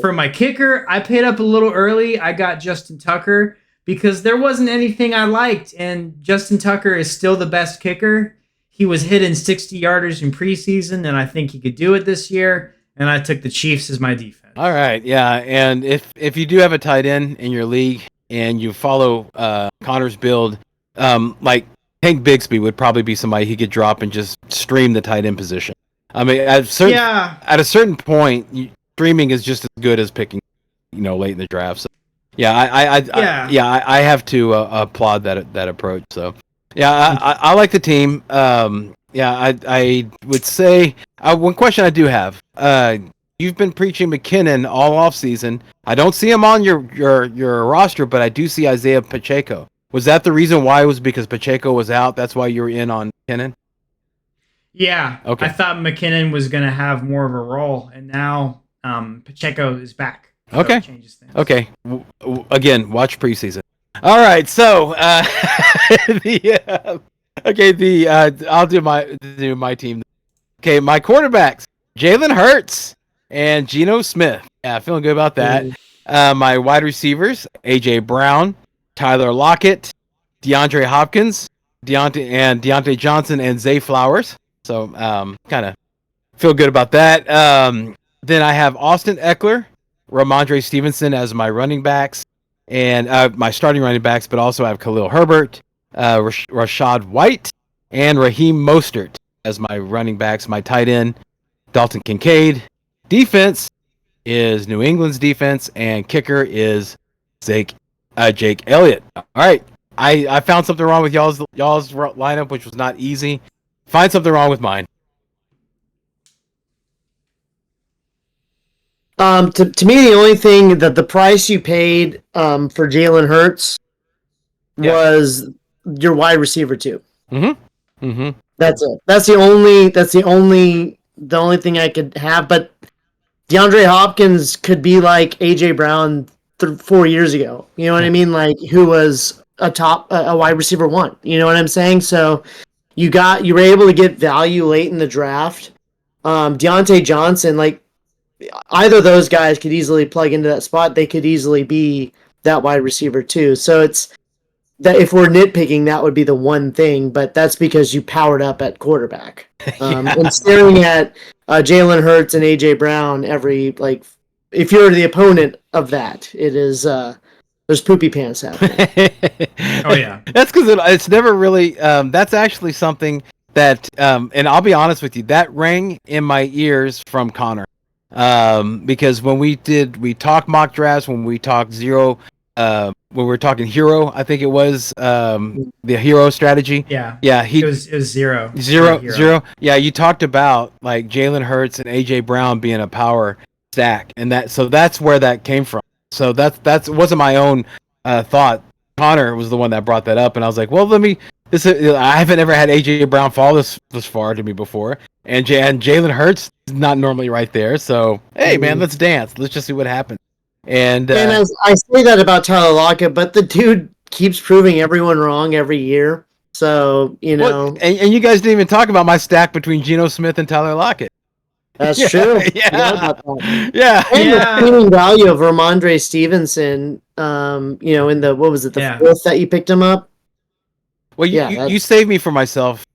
For my kicker, I paid up a little early. I got Justin Tucker because there wasn't anything I liked, and Justin Tucker is still the best kicker. He was hitting 60-yarders in preseason, and I think he could do it this year, and I took the Chiefs as my defense.
All right, yeah, and if you do have a tight end in your league and you follow Connor's build, like Tank Bigsby would probably be somebody he could drop and just stream the tight end position. I mean, at a certain point, streaming is just as good as picking, late in the draft. So, yeah, I have to applaud that approach. So, yeah, I like the team. I would say one question I do have. You've been preaching McKinnon all off season. I don't see him on your roster, but I do see Isaiah Pacheco. Was that the reason why? It was because Pacheco was out? That's why you were in on McKinnon?
Yeah.
Okay.
I thought McKinnon was going to have more of a role, and now Pacheco is back. So
okay.
It changes things.
Okay. Again, watch preseason. All right. So, I'll do my team. Okay, my quarterbacks: Jalen Hurts and Geno Smith. Yeah, feeling good about that. My wide receivers: AJ Brown, Tyler Lockett, DeAndre Hopkins, Deontay Johnson, and Zay Flowers. So, kind of feel good about that. Then I have Austin Eckler, Ramondre Stevenson as my running backs, and my starting running backs, but also I have Khalil Herbert, Rashad White, and Raheem Mostert as my running backs. My tight end, Dalton Kincaid. Defense is New England's defense, and kicker is Jake Elliott. All right. I found something wrong with y'all's lineup, which was not easy. Find something wrong with mine.
To me, the only thing that the price you paid for Jalen Hurts was your wide receiver too.
Mm-hmm. Mm-hmm.
That's it. That's the only thing I could have. But DeAndre Hopkins could be like AJ Brown 4 years ago. You know what I mean? Like who was a wide receiver one. You know what I'm saying? So you were able to get value late in the draft. Deontay Johnson, like either of those guys could easily plug into that spot. They could easily be that wide receiver too. So it's that if we're nitpicking, that would be the one thing, but that's because you powered up at quarterback. And staring at Jalen Hurts and AJ Brown if you're the opponent of that, it is there's poopy pants happening.
Oh yeah,
that's because it's never really. That's actually something that, and I'll be honest with you, that rang in my ears from Connor, because when we talked mock drafts, when we talked zero. When we were talking hero, I think it was the hero strategy.
Yeah.
It
was zero.
Zero. Yeah, you talked about like Jalen Hurts and AJ Brown being a power stack, and that's where that came from. So it wasn't my own thought. Connor was the one that brought that up, and I was like, well, I haven't ever had AJ Brown fall this far to me before, and Jalen Hurts is not normally right there. So hey, man, let's dance. Let's just see what happens. And
as I say that about Tyler Lockett, but the dude keeps proving everyone wrong every year. So,
and you guys didn't even talk about my stack between Geno Smith and Tyler Lockett.
That's true.
Yeah.
And the streaming value of Ramondre Stevenson, in the, what was it, the fourth that you picked him up?
Well, you saved me for myself,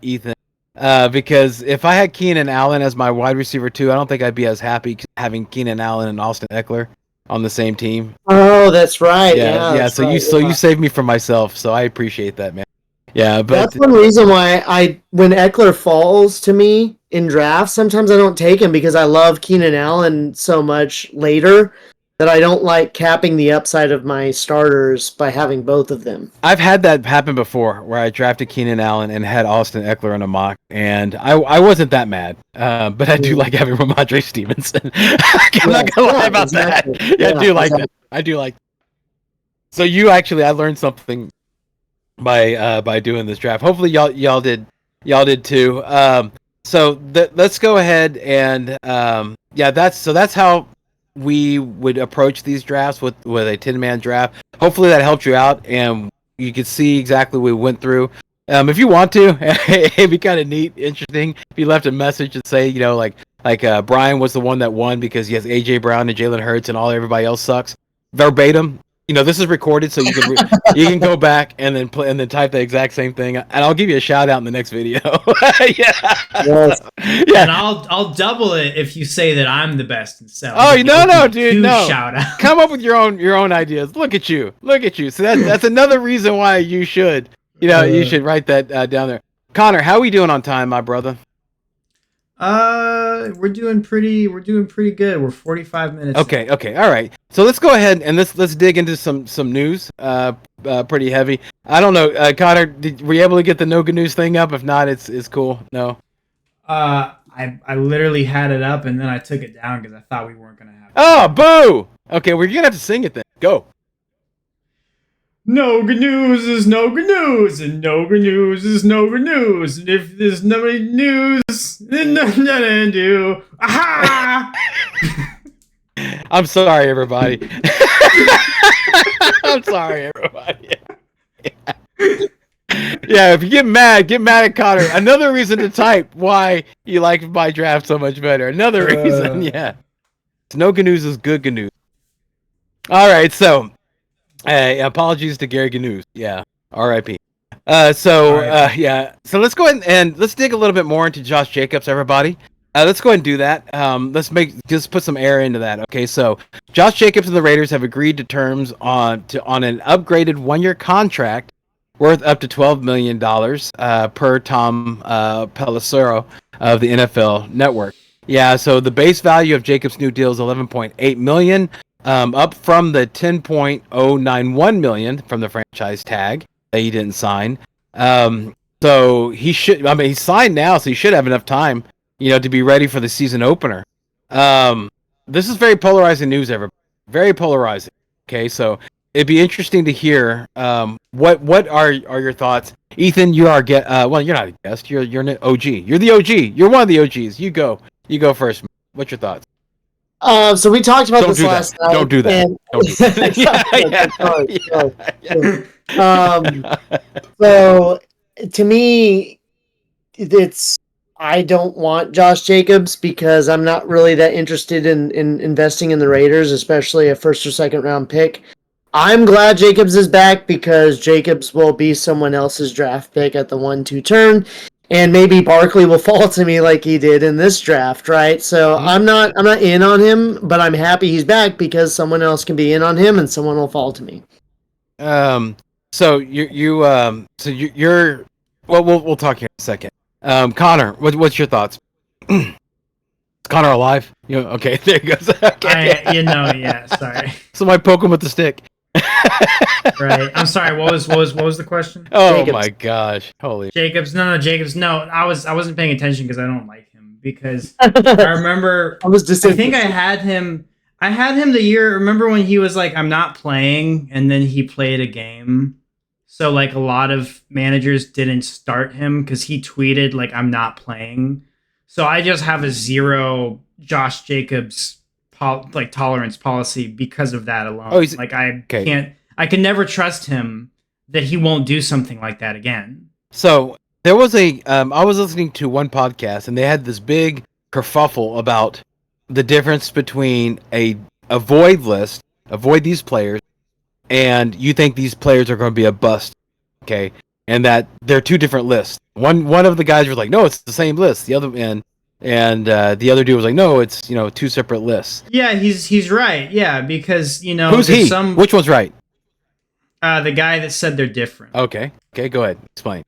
Ethan. Because if I had Keenan Allen as my wide receiver too, I don't think I'd be as happy having Keenan Allen and Austin Eckler on the same team.
Oh, that's right.
So you saved me from myself, so I appreciate that, man. Yeah, but
that's one reason why when Eckler falls to me in drafts, sometimes I don't take him because I love Keenan Allen so much later. that I don't like capping the upside of my starters by having both of them.
I've had that happen before, where I drafted Keenan Allen and had Austin Eckler in a mock, and I wasn't that mad. But I do like having Ramondre Stevenson. I'm not gonna lie about that. Yeah, I do like that. I do like. So I learned something by doing this draft. Hopefully y'all did too. So let's go ahead and that's how we would approach these drafts with a 10-man draft. Hopefully that helped you out and you could see exactly what we went through. If you want to, it'd be kind of neat, interesting if you left a message and say, like Brian was the one that won because he has AJ Brown and Jalen Hurts and everybody else sucks. Verbatim. This is recorded, so you can go back and then play and then type the exact same thing, and I'll give you a shout out in the next video.
Yes.
And I'll double it if you say that I'm the best in selling.
Oh no, dude, no!
Shout out.
Come up with your own ideas. Look at you. So that's another reason why you should write that down there. Connor, how are we doing on time, my brother?
We're doing pretty good. We're 45 minutes.
Okay, all right. So let's go ahead and let's dig into some news. Pretty heavy. I don't know, Connor. Were you able to get the no good news thing up? If not, it's cool. No.
I literally had it up and then I took it down because I thought we weren't gonna have it.
Oh, boo! Okay, we're gonna have to sing it then. Go.
No good news is no good news, and no good news is no good news. And if there's no good news, then nothing to do. Aha!
I'm sorry, everybody. I'm sorry, everybody. Yeah, if you get mad at Connor. Another reason to type why you like my draft so much better. Another reason, yeah. No good news is good news. All right, so apologies to Gary Gnews. Yeah, R.I.P. So let's go ahead and let's dig a little bit more into Josh Jacobs, everybody. Let's go ahead and do that. Let's put some air into that. Okay, so Josh Jacobs and the Raiders have agreed to terms on an upgraded 1-year contract worth up to $12 million per Tom Pelissero of the NFL Network. Yeah, so the base value of Jacobs' new deal is $11.8 million. Up from the $10.091 million from the franchise tag that he didn't sign. So he's signed now, so he should have enough time, to be ready for the season opener. This is very polarizing news, everybody. Very polarizing. Okay, so it'd be interesting to hear what are your thoughts. Ethan, you are well, you're not a guest. You're an OG. You're the OG. You're one of the OGs. You go first. What's your thoughts?
So we talked about this last night.
Don't do that.
So to me, I don't want Josh Jacobs because I'm not really that interested in investing in the Raiders, especially a first or second round pick. I'm glad Jacobs is back because Jacobs will be someone else's draft pick at the 1-2 turn. And maybe Barkley will fall to me like he did in this draft, right? So I'm not in on him, but I'm happy he's back because someone else can be in on him and someone will fall to me.
So you're well, we'll talk here in a second. Connor, what's your thoughts? Is Connor alive? Okay, there he goes. Okay.
Sorry.
Somebody poke him with the stick.
Right. I'm sorry. What was the question?
Oh
Jacobs.
My gosh! Holy
Jacobs. No, Jacobs. No, I wasn't paying attention because I don't like him. Because I remember I think I had him the year. Remember when he was like, "I'm not playing," and then he played a game. So like a lot of managers didn't start him because he tweeted like, "I'm not playing." So I just have a 0 Josh Jacobs tolerance policy because of that alone.
Oh,
I can never trust him that he won't do something like that again.
So there was I was listening to one podcast and they had this big kerfuffle about the difference between a void list, avoid these players, and you think these players are going to be a bust, okay? And that they're two different lists. One of the guys was like, no, it's the same list. The other and the other dude was like, no, it's two separate lists.
Yeah, he's right. Yeah, because
who's he? Which one's right?
The guy that said they're different.
Okay, go ahead, explain.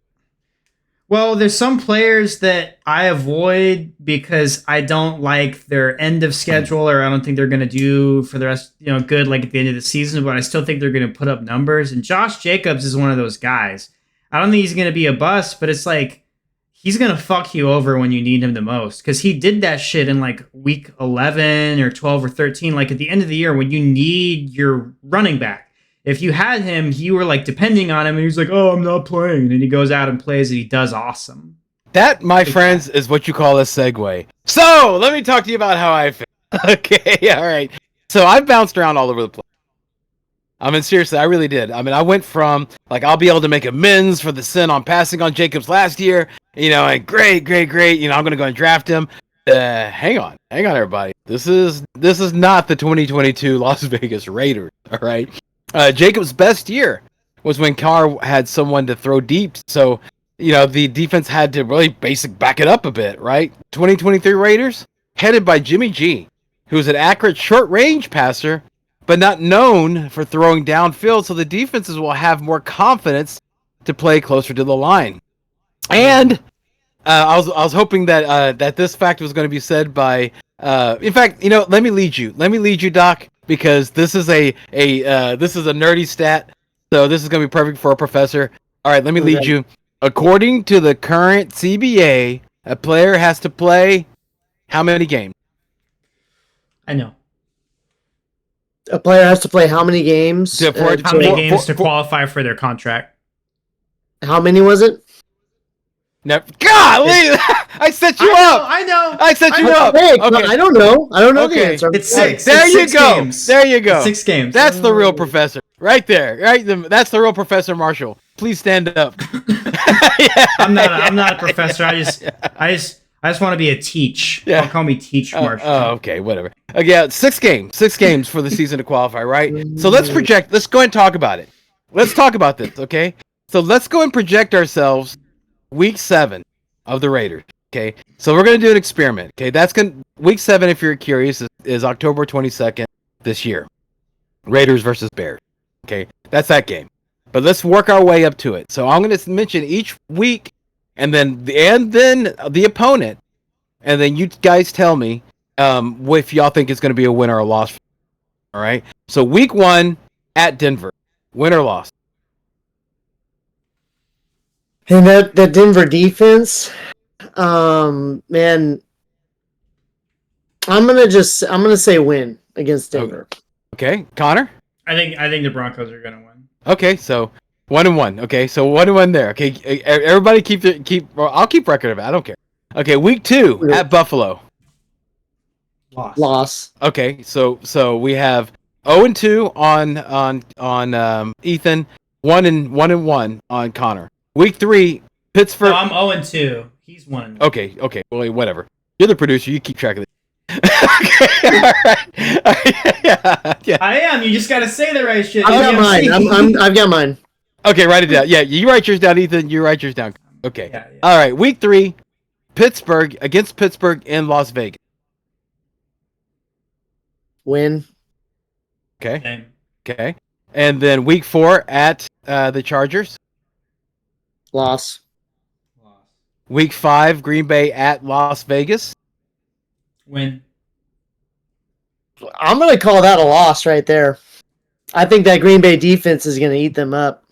Well, there's some players that I avoid because I don't like their end of schedule, or I don't think they're going to do for the rest, good like at the end of the season. But I still think they're going to put up numbers. And Josh Jacobs is one of those guys. I don't think he's going to be a bust, but it's like he's going to fuck you over when you need him the most, because he did that shit in like week 11 or 12 or 13, like at the end of the year when you need your running back. If you had him, you were like depending on him, and he's like, "Oh, I'm not playing," and he goes out and plays, and he does awesome.
That, my friends, is what you call a segue. So let me talk to you about how I feel. Okay, all right. So I bounced around all over the place. I mean, seriously, I really did. I mean, I went from like I'll be able to make amends for the sin on passing on Jacobs last year. And great. I'm gonna go and draft him. Hang on, everybody. This is not the 2022 Las Vegas Raiders. All right. Jacobs' best year was when Carr had someone to throw deep, so the defense had to really back it up a bit, right? 2023 Raiders, headed by Jimmy G, who's an accurate short-range passer, but not known for throwing downfield, so the defenses will have more confidence to play closer to the line. And I was hoping that this fact was going to be said by, in fact, let me lead you, Doc. Because this is a nerdy stat, so this is gonna be perfect for a professor. All right, let me lead you. According to the current CBA, a player has to play how many games?
I know.
A player has to play how many games?
How many games to qualify for their contract?
How many was it?
Golly, I set you up.
I know.
I set you up.
Hey,
okay.
I don't know the answer.
It's 6.
There
it's
you
6
go.
Games.
There you go.
It's 6 games.
That's the real professor, right there. Right, that's the real Professor Marshall. Please stand up.
I'm not a professor. I just want to be a teach.
Yeah.
Don't call me Teach Marshall.
Okay, whatever. Yeah, 6 games. 6 games for the season to qualify, right? So let's project. Let's go and talk about it. Let's talk about this, okay? So let's go and project ourselves week 7 of the Raiders. Okay, so we're gonna do an experiment. Okay, week 7. If you're curious, is October 22nd this year. Raiders versus Bears. Okay, that's that game. But let's work our way up to it. So I'm gonna mention each week, and then the opponent, and then you guys tell me if y'all think it's gonna be a win or a loss. All right. So week 1 at Denver, win or loss.
And that Denver defense, man, I'm gonna say win against Denver.
Okay, Connor.
I think the Broncos are gonna win.
Okay, so 1-1. Okay, so 1-1 there. Okay, everybody keep. Well, I'll keep record of it. I don't care. Okay, week 2 at Buffalo.
Loss.
Okay, so we have 0-2 on Ethan, 1-1 on Connor. Week 3, Pittsburgh.
No, I'm 0-2. He's 1.
Okay. Well, whatever. You're the producer. You keep track of it. Okay, all right. Yeah.
I am. You just gotta say the right shit.
I've got mine. I've got mine.
Okay, write it down. Yeah, you write yours down, Ethan. You write yours down. Okay.
Yeah.
All right. Week 3, Pittsburgh against Pittsburgh in Las Vegas.
Win.
Okay.
Same.
Okay. And then week 4 at the Chargers.
Loss.
Week 5, Green Bay at Las Vegas.
Win.
I'm gonna call that a loss right there. I think that Green Bay defense is gonna eat them up.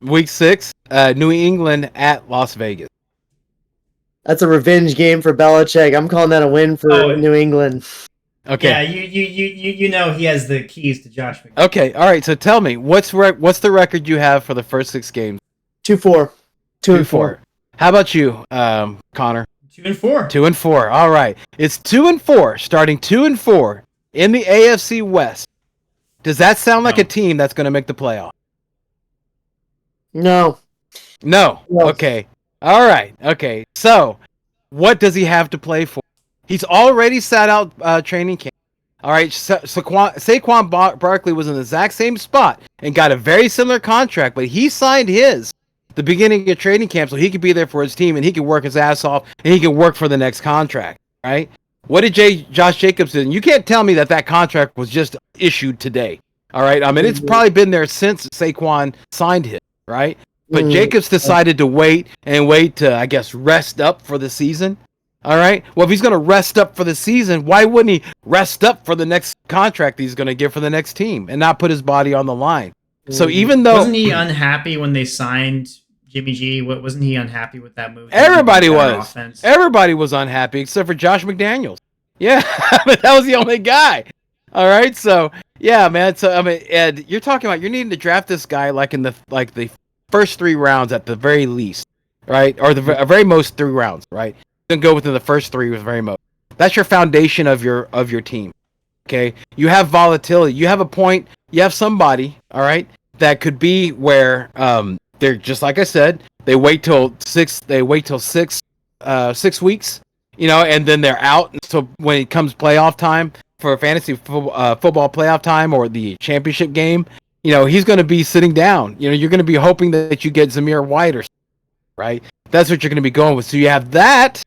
Week 6, New England at Las Vegas.
That's a revenge game for Belichick. I'm calling that a win for New England.
Okay.
Yeah, you know he has the keys to Josh McDaniels.
Okay. All right. So tell me, what's the record you have for the first 6 games?
2-4. 2-4.
How about you, Connor?
2-4.
2-4. All right. It's 2-4, starting 2-4 in the AFC West. Does that sound like a team that's going to make the playoff?
No.
Okay. All right. Okay. So, what does he have to play for? He's already sat out training camp. All right. Saquon Barkley was in the exact same spot and got a very similar contract, but he signed his the beginning of training camp so he could be there for his team and he could work his ass off and he could work for the next contract. Right? What did Josh Jacobs do? You can't tell me that contract was just issued today. All right. I mean, it's probably been there since Saquon signed him. Right? But Jacobs decided to wait to, I guess, rest up for the season. All right. Well, if he's going to rest up for the season, why wouldn't he rest up for the next contract he's going to get for the next team and not put his body on the line? So even though
wasn't he unhappy when they signed Jimmy G? Wasn't he unhappy with that move?
Everybody was. Everybody was unhappy except for Josh McDaniels. Yeah, that was the only guy. All right. So yeah, man. So I mean, Ed, you're talking about you're needing to draft this guy like in the first 3 rounds at the very least, right? Or the very most 3 rounds, right? You can go within the first 3 with very most. That's your foundation of your team. Okay, you have volatility. You have a point. You have somebody, all right, that could be where they're just like I said. They wait till 6. They wait till 6 weeks, and then they're out. So when it comes playoff time for fantasy football playoff time or the championship game. He's going to be sitting down. You're going to be hoping that you get Zamir White or something, right? That's what you're going to be going with. So you have that,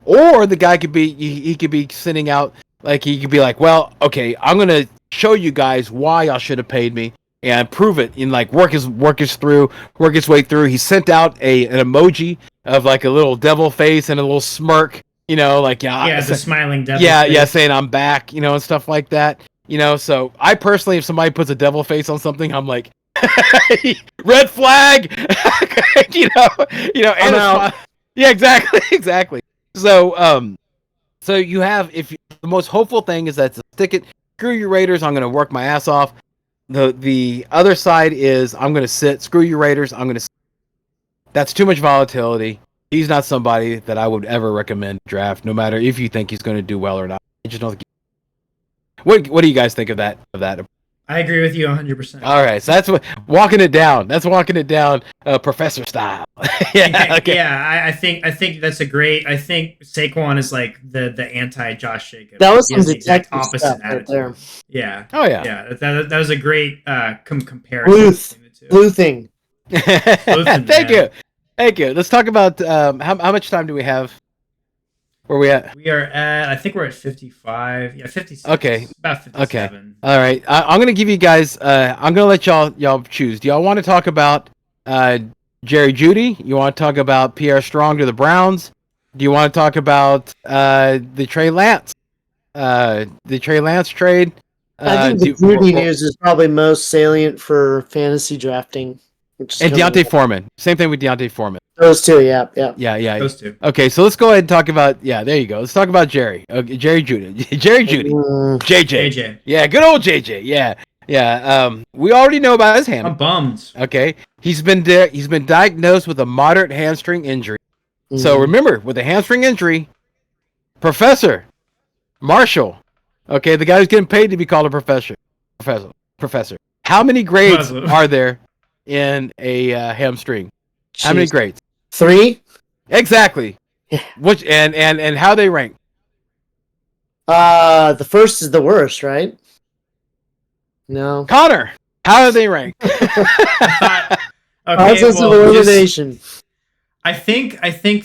or the guy could be he could be sitting out like he could be like, well, okay, I'm going to show you guys why y'all should have paid me and prove it and like work his way through. He sent out an emoji of like a little devil face and a little smirk, like
the smiling devil.
Yeah, saying I'm back, and stuff like that. So I personally, if somebody puts a devil face on something, I'm like, red flag, and yeah, exactly. So, so you have, the most hopeful thing is that to stick it, screw you Raiders, I'm going to work my ass off. The other side is I'm going to sit, screw you Raiders, I'm going to sit. That's too much volatility. He's not somebody that I would ever recommend draft, no matter if you think he's going to do well or not. I just don't think. What do you guys think of that?
I agree with you 100%.
All right, so that's walking it down. That's walking it down, professor style.
Yeah, okay. Yeah. I think that's a great. I think Saquon is like the anti Josh Jacobs.
That was some detective opposite stuff right there.
Yeah.
Oh yeah.
Yeah. That was a great comparison.
Blue thing.
Thank you. Let's talk about how much time do we have? Where are we at?
We are at, I think we're at 55. Yeah, 56.
Okay.
About 57.
Okay. All right. I'm going to give you guys, I'm going to let y'all choose. Do y'all want to talk about Jerry Jeudy? You want to talk about Pierre Strong to the Browns? Do you want to talk about the Trey Lance? The Trey Lance trade?
I think the Jeudy news is probably most salient for fantasy drafting.
And Deontay Foreman. Same thing with Deontay Foreman.
Those two, yeah.
Those two.
Okay, so let's go ahead and talk about, there you go. Let's talk about Jerry. Jerry Jeudy. JJ. Yeah, good old JJ. Yeah. We already know about his hand.
I'm bummed.
Okay. He's been diagnosed with a moderate hamstring injury. Mm-hmm. So remember, with a hamstring injury, Professor Marshall, okay, the guy who's getting paid to be called a professor. How many grades are there in a hamstring?
Jeez.
How many grades?
3.
Exactly. Which and how they rank?
The first is the worst, right? No.
Connor, how do they rank?
Process of elimination.
I think 3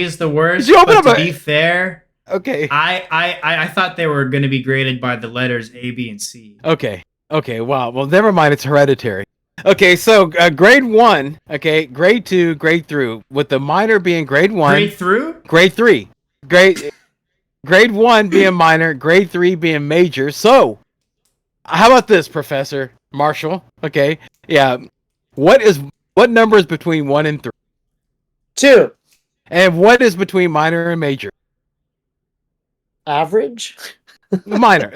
is the worst.
Did you open
but
up
to be fair,
okay.
I thought they were going to be graded by the letters A, B, and C.
Okay. Wow. Well, never mind. It's hereditary. Okay, so grade 1, okay, grade 2, grade through, with the minor being grade 1.
Grade through?
Grade 3. Grade 1 being minor, grade 3 being major. So, how about this, Professor Marshall? Okay, yeah. What number is between 1 and 3?
2.
And what is between minor and major?
Average?
Moderate.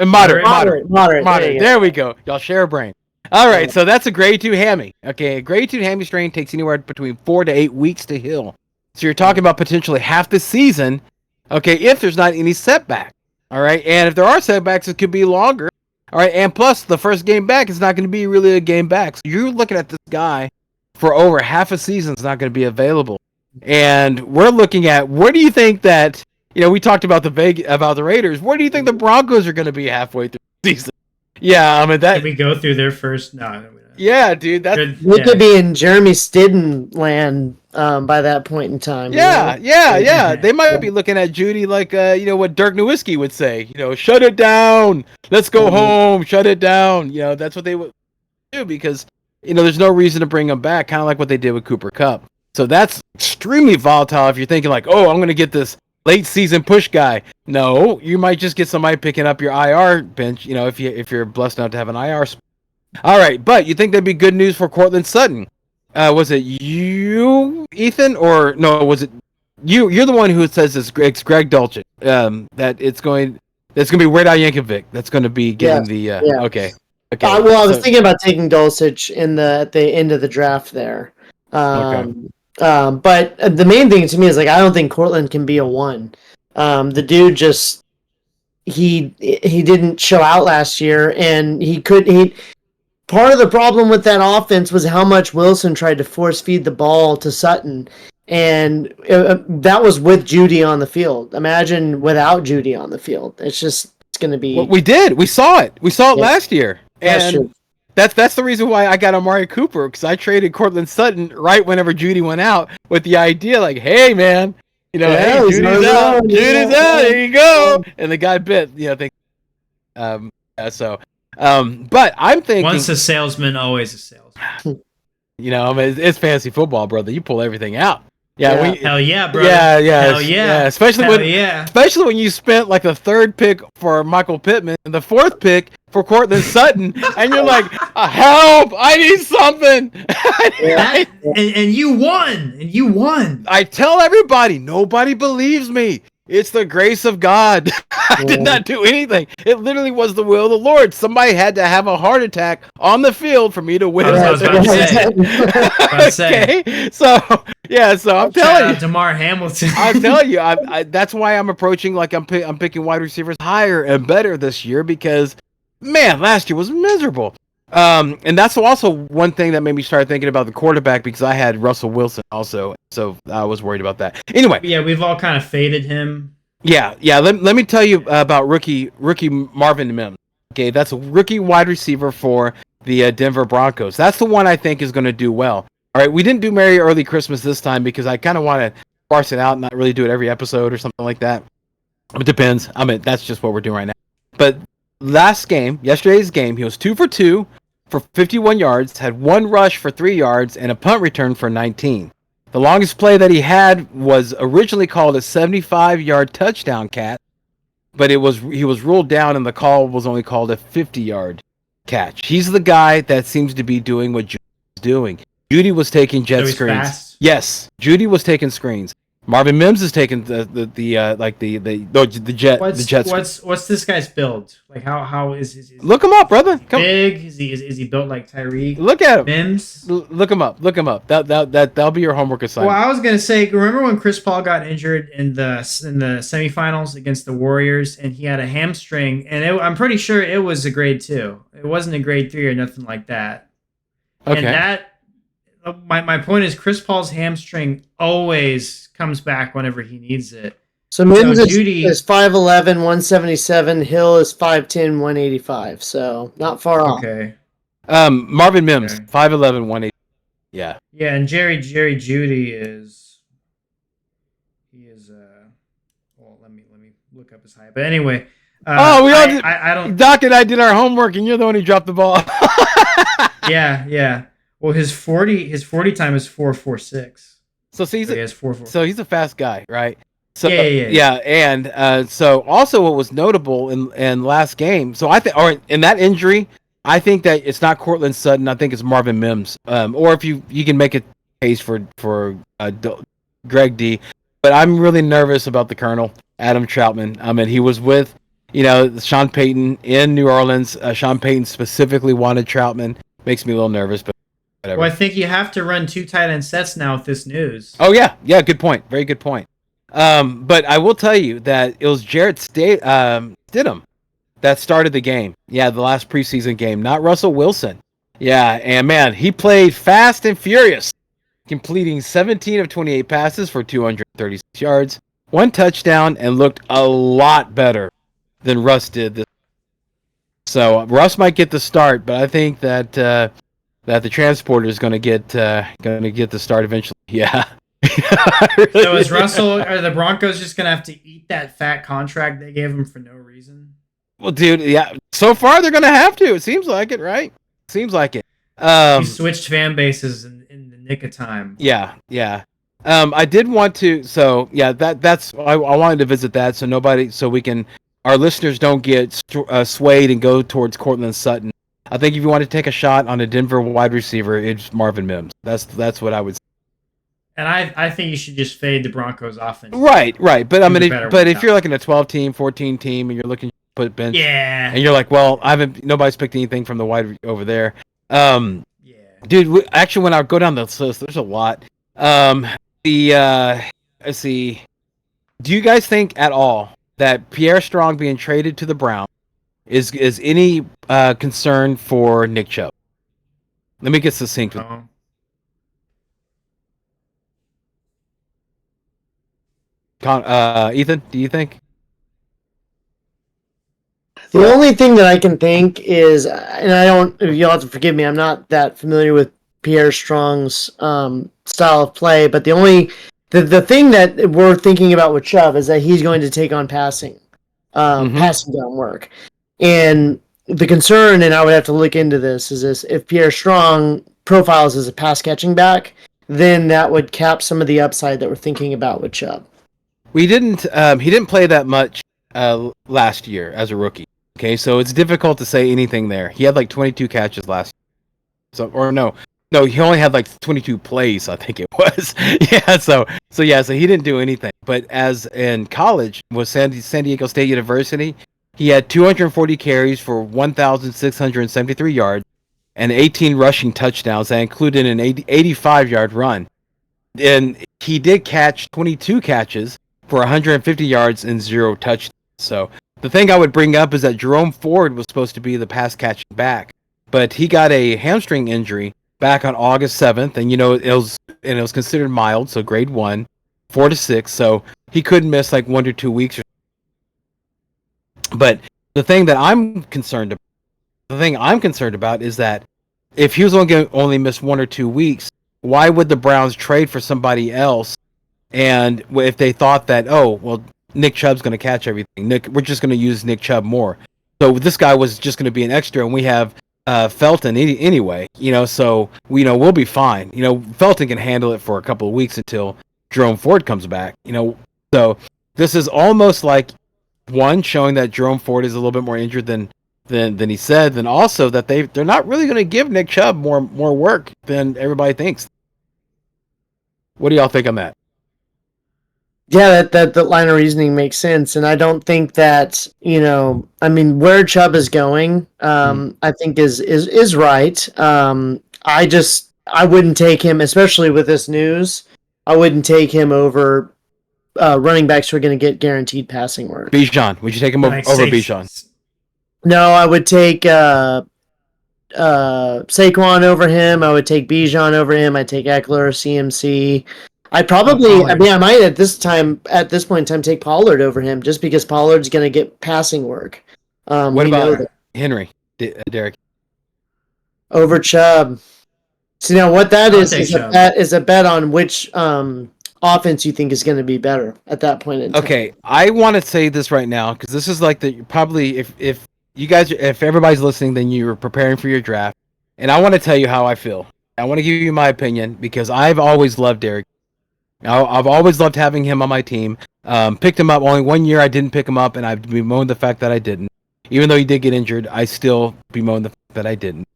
There we go. Y'all share a brain. All right, so that's a grade 2 hammy. Okay, a grade 2 hammy strain takes anywhere between 4 to 8 weeks to heal. So you're talking about potentially half the season, okay, if there's not any setback. All right, and if there are setbacks, it could be longer. All right, and plus the first game back is not going to be really a game back. So you're looking at this guy for over half a season is not going to be available. And we're looking at, where do you think that, we talked about the Raiders. Where do you think the Broncos are going to be halfway through the season? Yeah, I mean that.
Did we go through their first? No.
Yeah, dude.
They could be in Jeremy Stidden land by that point in time.
Yeah. They might be looking at Jeudy like what Dirk Nowitzki would say. Shut it down. Let's go home. Shut it down. That's what they would do, because there's no reason to bring him back, kind of like what they did with Cooper Kupp. So that's extremely volatile if you're thinking like, oh, I'm going to get this late season push guy. No, you might just get somebody picking up your IR bench, if you're blessed enough to have an IR spot. All right, but you think that'd be good news for Cortland Sutton? Was it you, Ethan, or no? Was it you? You're the one who says it's Greg Dulcich. That's going to be Weird Al Yankovic. That's going to be getting the. Okay. Okay.
I was thinking about taking Dulcich at the end of the draft there. But the main thing to me is like I don't think Cortland can be a 1. The dude just he didn't show out last year, and part of the problem with that offense was how much Wilson tried to force feed the ball to Sutton, and that was with Judy on the field. Imagine without Judy on the field. It's going to be.
Well, we did. We saw it. We saw it last year, and that's the reason why I got Amari Cooper, because I traded Cortland Sutton right whenever Judy went out with the idea like, hey man, hey, Judy's out. Judy's out. There you go. And the guy bit. But I'm thinking,
once a salesman, always a salesman.
It's fantasy football, brother. You pull everything out.
Hell yeah, brother.
Hell yeah. Especially when you spent like the 3rd pick for Michael Pittman and the 4th pick for Cortland Sutton, and you're like, help! I need something.
And you won.
I tell everybody, nobody believes me. It's the grace of God. I did not do anything. It literally was the will of the Lord. Somebody had to have a heart attack on the field for me to win.
I was about to say.
Okay, so I'm telling you,
DeMar Hamilton.
I'm telling you, that's why I'm approaching like I'm picking wide receivers higher and better this year, because man, last year was miserable. And that's also one thing that made me start thinking about the quarterback, because I had Russell Wilson also, so I was worried about that. Anyway,
we've all kind of faded him.
Let me tell you about rookie Marvin Mims. Okay, that's a rookie wide receiver for the Denver Broncos. That's the one I think is going to do well. All right, we didn't do Merry Early Christmas this time because I kind of want to parse it out and not really do it every episode or something like that. It depends. I mean, that's just what we're doing right now. But yesterday's game, he was 2 for 2 for 51 yards, had 1 rush for 3 yards, and a punt return for 19. The longest play that he had was originally called a 75-yard touchdown catch, but he was ruled down, and the call was only called a 50-yard catch. He's the guy that seems to be doing what Judy was doing. Judy was taking jet screens. Fast? Yes, Judy was taking screens. Marvin Mims is taking the jet.
What's this guy's build? Like how is
look him up, brother. Come
big? Is he built like Tyreek?
Look at him.
Mims.
Look him up. That'll be your homework assignment.
Well, I was gonna say, remember when Chris Paul got injured in the semifinals against the Warriors, and he had a hamstring, and I'm pretty sure it was a grade 2. It wasn't a grade 3 or nothing like that. Okay. And that my point is, Chris Paul's hamstring always comes back whenever he needs it.
So Mims is 5'11", 177. Hill is 5'10", 185. So not far off.
Okay.
Marvin Mims, 5'11", 180. Yeah.
Yeah, and Jerry Jeudy is. Well, let me look up his height. But anyway.
We all did. I don't. Doc and I did our homework, and you're the one who dropped the ball.
Yeah. Well, his 40 time is 4.46.
So he's a fast guy, right? So
yeah.
And so also what was notable in last game. So I think, or in that injury, I think that it's not Cortland Sutton. I think it's Marvin Mims. Or if you can make a case for Greg D. But I'm really nervous about the Colonel, Adam Troutman. I mean, he was with Sean Payton in New Orleans. Sean Payton specifically wanted Troutman. Makes me a little nervous, but. Whatever.
Well, I think you have to run 2 tight end sets now with this news.
Oh yeah, good point. Very good point. But I will tell you that it was Jarrett Stidham that started the game. Yeah, the last preseason game, not Russell Wilson. Yeah, and man, he played fast and furious, completing 17 of 28 passes for 236 yards, 1 touchdown, and looked a lot better than Russ did. So Russ might get the start, but I think that the transporter is going to get the start eventually. Yeah.
Really, so is Russell? Are the Broncos just going to have to eat that fat contract they gave him for no reason?
Well, dude, yeah. So far they're going to have to. It seems like it, right? Seems like it.
You switched fan bases in the nick of time.
Yeah. I did want to, so yeah, that's I wanted to visit that, so we can, our listeners don't get swayed and go towards Cortland Sutton. I think if you want to take a shot on a Denver wide receiver, it's Marvin Mims. That's what I would say.
And I think you should just fade the Broncos offense.
Right. But I mean, if you're like in a 12-team, 14-team, and you're looking to put bench,
yeah,
and you're like, well, nobody's picked anything from the wide over there.
Yeah.
Dude, actually, when I go down the list, there's a lot. Let's see. Do you guys think at all that Pierre Strong being traded to the Browns is any concern for Nick Chubb? Let me get succinct with Ethan, do you think?
The only thing that I can think is, and you'll have to forgive me, I'm not that familiar with Pierre Strong's style of play, but the thing that we're thinking about with Chubb is that he's going to take on passing down work. And the concern, and I would have to look into this, is this: if Pierre Strong profiles as a pass catching back, then that would cap some of the upside that we're thinking about with Chubb.
He didn't play that much last year as a rookie. Okay, so it's difficult to say anything there. He had like 22 catches last year. No, he only had like 22 plays, I think it was. So he didn't do anything. But as in college with San Diego State University, he had 240 carries for 1,673 yards and 18 rushing touchdowns. That included an 85-yard run. And he did catch 22 catches for 150 yards and 0 touchdowns. So the thing I would bring up is that Jerome Ford was supposed to be the pass catching back, but he got a hamstring injury back on August 7th, and it was considered mild, so grade 1, 4 to 6, so he could miss like 1 to 2 weeks. But the thing I'm concerned about is that if he was only miss 1 or 2 weeks, why would the Browns trade for somebody else? And if they thought that, Nick Chubb's going to catch everything, we're just going to use Nick Chubb more. So this guy was just going to be an extra, and we have Felton anyway, so we'll be fine. Felton can handle it for a couple of weeks until Jerome Ford comes back. So this is almost like one showing that Jerome Ford is a little bit more injured than he said, then also that they're not really going to give Nick Chubb more work than everybody thinks. What do y'all think on that?
Yeah, that line of reasoning makes sense, and I don't think that where Chubb is going, I think is right. I wouldn't take him, especially with this news. I wouldn't take him over running backs who are going to get guaranteed passing work.
Bijan, would you take him over Bijan?
No, I would take Saquon over him. I would take Bijan over him. I'd take Eckler, CMC. I might at this point in time take Pollard over him, just because Pollard's going to get passing work.
What about Henry, Derek?
Over Chubb. So now what that is a bet on which offense you think is going to be better at that point in time.
Okay, I want to say this right now because this is like probably if everybody's listening, then you're preparing for your draft, and I want to tell you how I feel. I want to give you my opinion because I've always loved Derek. I've always loved having him on my team. Picked him up only 1 year. I didn't pick him up, and I bemoaned the fact that I didn't. Even though he did get injured, I still bemoaned the fact that I didn't.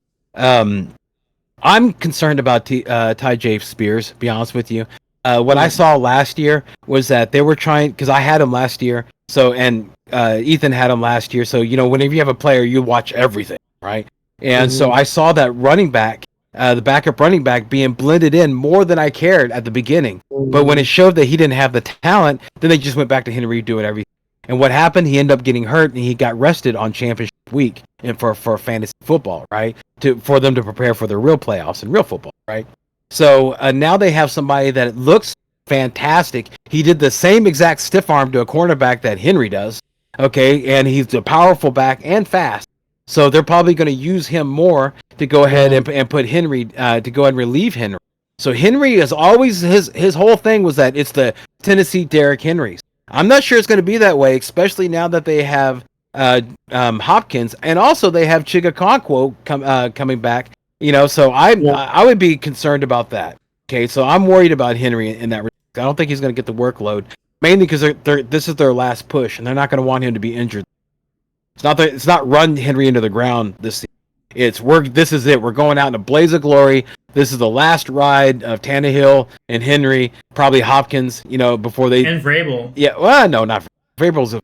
I'm concerned about Ty Spears, to be honest with you. What I saw last year was that they were trying, because I had him last year, and Ethan had him last year, so whenever you have a player, you watch everything, right? And so I saw that running back, the backup running back, being blended in more than I cared at the beginning. But when it showed that he didn't have the talent, then they just went back to Henry doing everything. And what happened? He ended up getting hurt, and he got rested on championship week and for fantasy football, right? For them to prepare for the real playoffs and real football, right? So now they have somebody that looks fantastic. He did the same exact stiff arm to a cornerback that Henry does, okay? And he's a powerful back and fast. So they're probably going to use him more to go ahead and put Henry to go ahead and relieve Henry. So Henry is always his whole thing was that it's the Tennessee Derrick Henrys. I'm not sure it's going to be that way, especially now that they have Hopkins, and also they have Chigakonkwo coming back So
Yeah.
I would be concerned about that. Okay, so I'm worried about Henry in that respect. I don't think he's going to get the workload, mainly because this is their last push, and they're not going to want him to be injured. It's not run Henry into the ground this season. This is it. We're going out in a blaze of glory. This is the last ride of Tannehill and Henry, probably Hopkins. Before they
And Vrabel.
Yeah, well, no, not Vrabel's.
I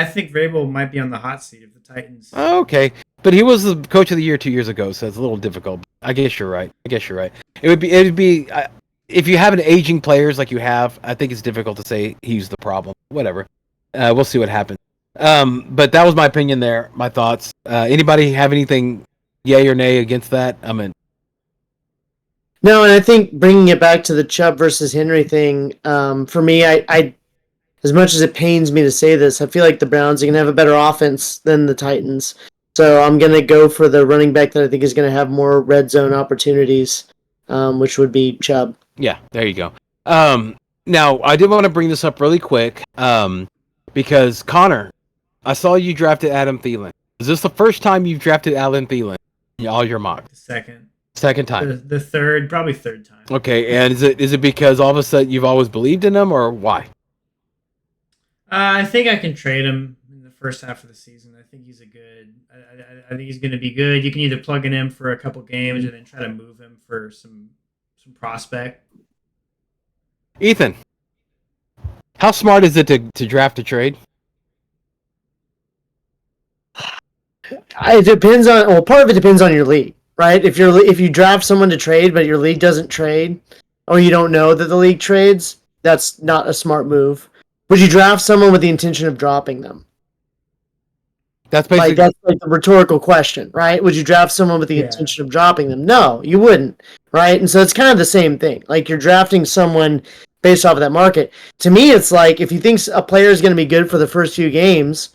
think Vrabel might be on the hot seat if the Titans.
Okay, but he was the coach of the year 2 years ago, so it's a little difficult. I guess you're right. It would be if you have an aging players like you have. I think it's difficult to say he's the problem. Whatever. We'll see what happens. But that was my opinion there. My thoughts. Anybody have anything, yay or nay, against that?
No, and I think bringing it back to the Chubb versus Henry thing, for me, I as much as it pains me to say this, I feel like the Browns are going to have a better offense than the Titans. So I'm going to go for the running back that I think is going to have more red zone opportunities, which would be Chubb.
Yeah, there you go. Now, I did want to bring this up really quick because, Connor, I saw you drafted Adam Thielen. Is this the first time you've drafted Adam Thielen in all your mocks? Second time.
The third, probably third time.
Okay, and is it because all of a sudden you've always believed in him, or why?
I think I can trade him in the first half of the season. I think he's I think he's going to be good. You can either plug in him for a couple games and then try to move him for some prospect.
Ethan, how smart is it to draft a trade?
It depends on. Well, part of it depends on your league, right? If you draft someone to trade, but your league doesn't trade, or you don't know that the league trades, that's not a smart move. Would you draft someone with the intention of dropping them?
That's basically
that's like the rhetorical question, right? Would you draft someone with the intention of dropping them? No, you wouldn't, right? And so it's kind of the same thing. Like you're drafting someone based off of that market. To me, it's like if you think a player is going to be good for the first few games,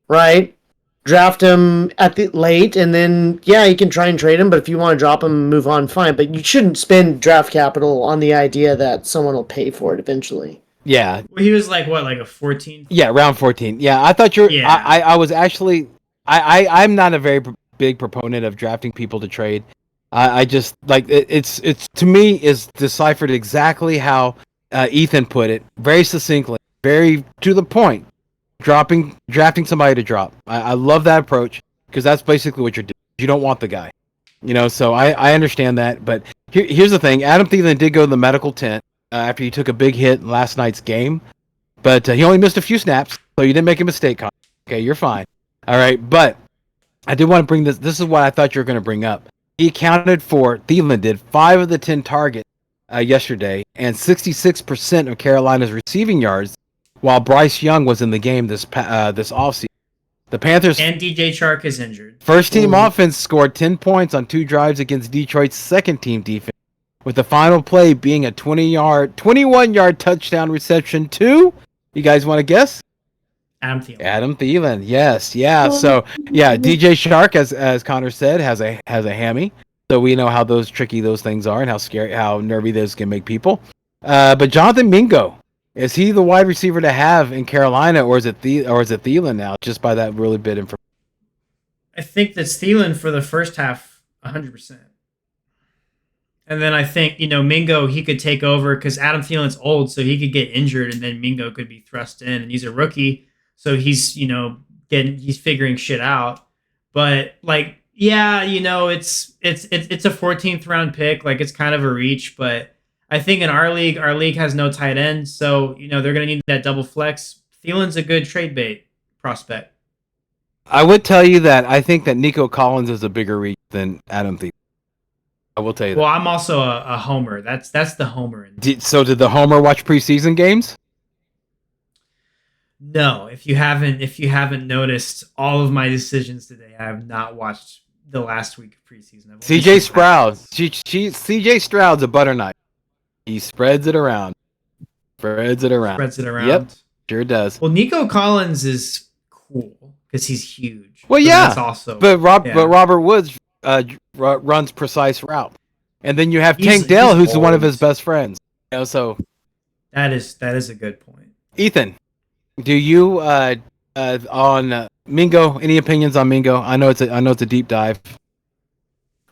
right? Draft him at the late, and then you can try and trade him. But if you want to drop him and move on, fine. But you shouldn't spend draft capital on the idea that someone will pay for it eventually.
Yeah.
Well, he was like a 14?
Yeah, round 14. Yeah, I thought you're. Yeah. I was actually. I'm not a very big proponent of drafting people to trade. I just like it's to me is deciphered exactly how Ethan put it, very succinctly, very to the point. Drafting somebody to drop. I love that approach because that's basically what you're doing. You don't want the guy, So I understand that, but here's the thing: Adam Thielen did go to the medical tent after he took a big hit in last night's game, but he only missed a few snaps, so you didn't make a mistake. Okay, you're fine. All right, but I did want to bring this. This is what I thought you were going to bring up. Thielen did 5 of the 10 targets yesterday, and 66% of Carolina's receiving yards, while Bryce Young was in the game this offseason. The Panthers
and DJ Chark is injured.
First team offense scored 10 points on 2 drives against Detroit's second team defense, with the final play being a 21-yard touchdown reception to, you guys want to guess?
Adam
Thielen. Yes. Yeah. So, DJ Chark, as Connor said, has a hammy. So we know how tricky those things are and how nervy those can make people. But Jonathan Mingo, is he the wide receiver to have in Carolina, or is it Thielen now? Just by that really bit information.
I think that's Thielen for the first half, 100%. And then I think Mingo, he could take over because Adam Thielen's old, so he could get injured, and then Mingo could be thrust in, and he's a rookie, so he's he's figuring shit out. But it's a 14th round pick, it's kind of a reach, but I think in our league has no tight end, so they're gonna need that double flex. Thielen's a good trade bait prospect.
I would tell you that I think that Nico Collins is a bigger reach than Adam Thielen. I will tell you that.
Well, I'm also a homer. That's the homer.
So did the homer watch preseason games?
No. If you haven't noticed, all of my decisions today, I have not watched the last week of preseason.
CJ Stroud. CJ Stroud's a butter knife. He spreads it around. Yep, sure does.
Well, Nico Collins is cool because he's huge.
Well, yeah. That's also, but Robert Woods runs precise route, and then you have Tank Dell, who's one of his best friends. So
that is a good point.
Ethan, do you on Mingo? Any opinions on Mingo? I know it's a deep dive.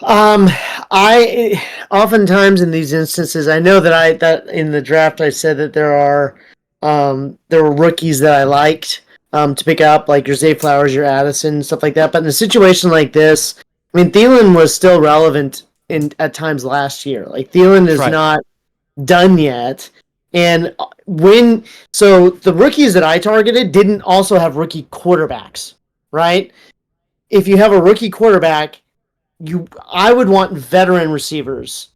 I oftentimes in these instances, I know that in the draft I said that there were rookies that I liked to pick up, like your Zay Flowers, your Addison, stuff like that. But in a situation like this, I mean, Thielen was still relevant at times last year. Like Thielen is
Right.
not done yet. And the rookies that I targeted didn't also have rookie quarterbacks, right? If you have a rookie quarterback, I would want veteran receivers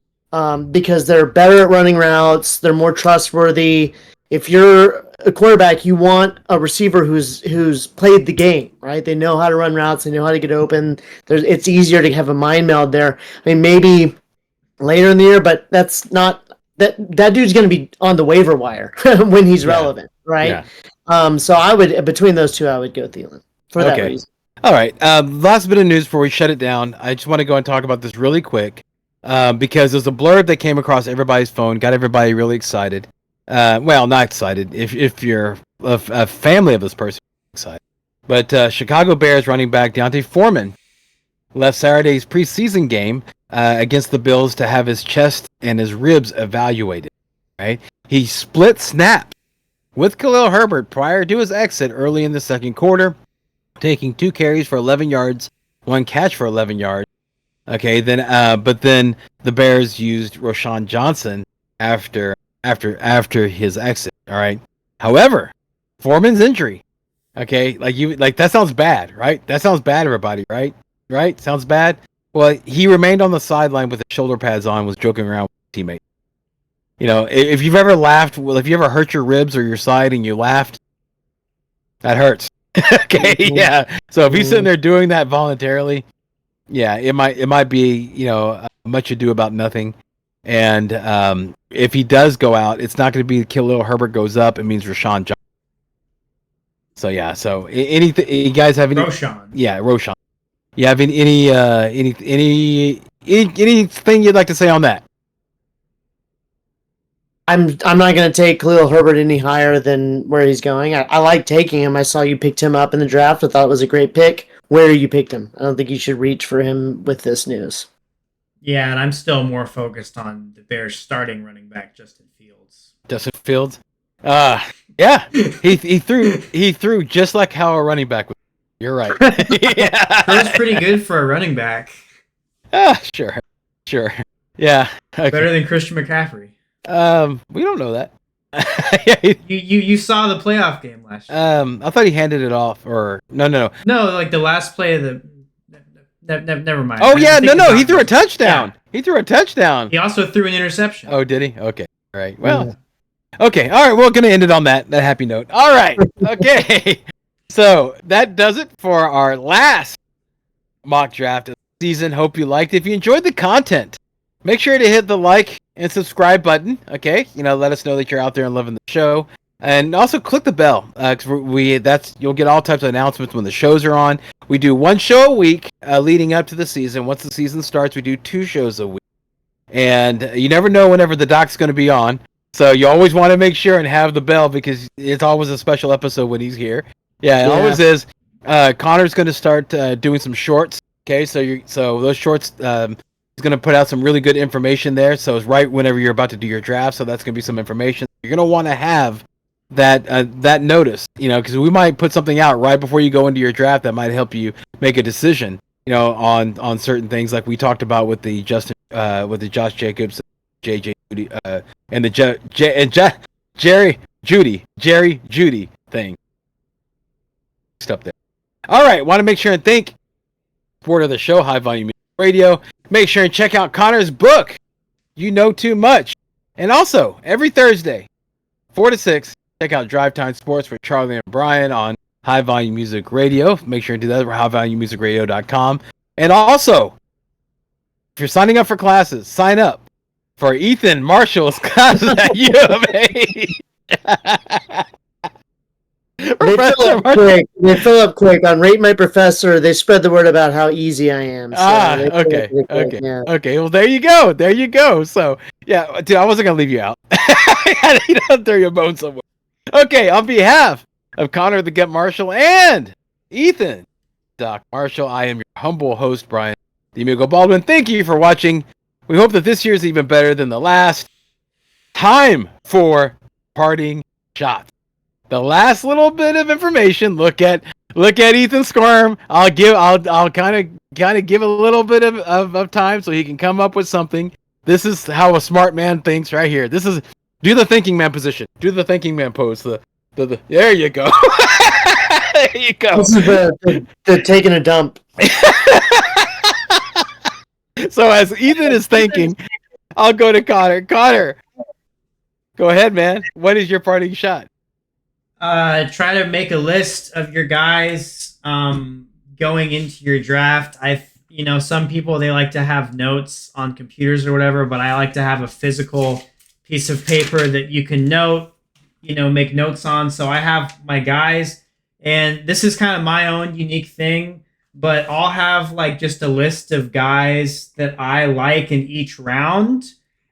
because they're better at running routes, they're more trustworthy. If you're a quarterback, you want a receiver who's played the game, right? They know how to run routes, they know how to get open. It's easier to have a mind meld there. I mean, maybe later in the year, but that's not that dude's going to be on the waiver wire when he's relevant, right?
Yeah.
So I would between those two, I would go Thielen for that reason.
All right. Last bit of news before we shut it down. I just want to go and talk about this really quick because there's a blurb that came across everybody's phone, got everybody really excited. Well, not excited if you're a family of this person, excited. But Chicago Bears running back Deontay Foreman left Saturday's preseason game against the Bills to have his chest and his ribs evaluated. Right? He split snaps with Khalil Herbert prior to his exit early in the second quarter, taking 2 carries for 11 yards, 1 catch for 11 yards. Okay, but then the Bears used Roshan Johnson after his exit. All right. However, Foreman's injury. Okay, like that sounds bad, right? That sounds bad, everybody, right? Right? Sounds bad. Well, he remained on the sideline with his shoulder pads on, was joking around with his teammates. You know, if you've ever laughed, if you ever hurt your ribs or your side and you laughed, that hurts. Okay, yeah. So if he's sitting there doing that voluntarily, yeah, it might be much ado about nothing. And if he does go out, it's not going to be Khalil Herbert goes up. It means Rashawn Johnson. So yeah. So anything you guys have any?
Roshan.
Yeah, Roshan. You have anything you'd like to say on that?
I'm not going to take Khalil Herbert any higher than where he's going. I like taking him. I saw you picked him up in the draft. I thought it was a great pick. Where you picked him, I don't think you should reach for him with this news.
Yeah, and I'm still more focused on the Bears starting running back Justin Fields.
Justin Fields. Yeah. he threw just like how a running back would. You're right.
Yeah. That's pretty good for a running back.
Sure. Yeah. Okay.
Better than Christian McCaffrey.
We don't know that.
You saw the playoff game last year.
I thought he handed it off, or no.
No, like the last play of the. Never mind.
Oh yeah, no. He threw a touchdown. Yeah. He threw a touchdown.
He also threw an interception.
Oh, did he? Okay. All right. Well. Okay. All right. We're gonna end it on that happy note. All right. Okay. So that does it for our last mock draft of the season. Hope you liked it. If you enjoyed the content, make sure to hit the like and subscribe button. Okay. Let us know that you're out there and loving the show. And also click the bell, because you'll get all types of announcements when the shows are on. We do 1 show a week leading up to the season. Once the season starts, we do 2 shows a week. And you never know whenever the doc's going to be on. So you always want to make sure and have the bell, because it's always a special episode when he's here. Yeah, it always is. Connor's going to start doing some shorts. Okay, so those shorts, he's going to put out some really good information there. So it's right whenever you're about to do your draft. So that's going to be some information you're going to want to have. That notice, because we might put something out right before you go into your draft that might help you make a decision, on certain things, like we talked about with the Josh Jacobs, JJ Judy, and the Jerry Judy thing. Up there. All right, want to make sure and thank support of the show, High Volume Music Radio. Make sure and check out Connor's book, You Know Too Much, and also every Thursday, 4 to 6. Check out Drive Time Sports with Charlie and Brian on High Volume Music Radio. Make sure to do that at highvolumemusicradio.com. And also, if you're signing up for classes, sign up for Ethan Marshall's classes at U of A.
They fill up quick. On Rate My Professor, they spread the word about how easy I am. So
okay. Well, there you go. So, yeah, dude, I wasn't going to leave you out. You don't throw your bone somewhere. Okay, on behalf of Connor the Get Marshall and Ethan Doc Marshall, I am your humble host, Brian. the amigo Baldwin. Thank you for watching. We hope that this year is even better than the last. Time for parting shots. The last little bit of information. Look at Ethan Squirm. I'll kind of give a little bit of time so he can come up with something. This is how a smart man thinks right here. This is do the thinking man position. Do the thinking man pose. The there you go. There you go.
This is the taking a dump.
So as Ethan is thinking, I'll go to Connor. Connor, go ahead, man. What is your parting shot?
Try to make a list of your guys going into your draft. Some people, they like to have notes on computers or whatever, but I like to have a physical piece of paper that you can make notes on. So I have my guys, and this is kind of my own unique thing, but I'll have like just a list of guys that I like in each round.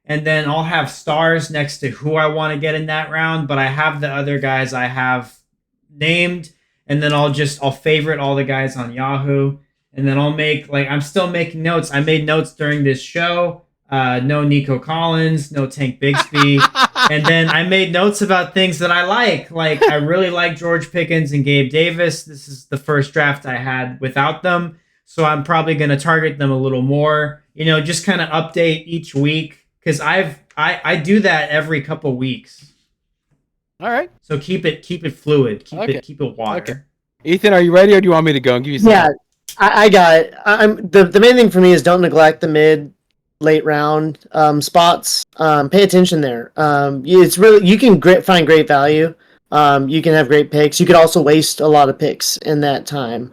And then I'll have stars next to who I want to get in that round, but I have the other guys I have named, and then I'll favorite all the guys on Yahoo, and then I'm still making notes. I made notes during this show. No Nico Collins, no Tank Bigsby, and then I made notes about things that I like. Like I really like George Pickens and Gabe Davis. This is the first draft I had without them, so I'm probably going to target them a little more. Just kind of update each week. Because I do that every couple weeks.
All right.
So keep it fluid. Keep it water.
Okay. Ethan, are you ready, or do you want me to go and give you some?
Yeah, I got it. The main thing for me is don't neglect the late round spots. Pay attention there. It's really you can find great value. You can have great picks. You could also waste a lot of picks in that time.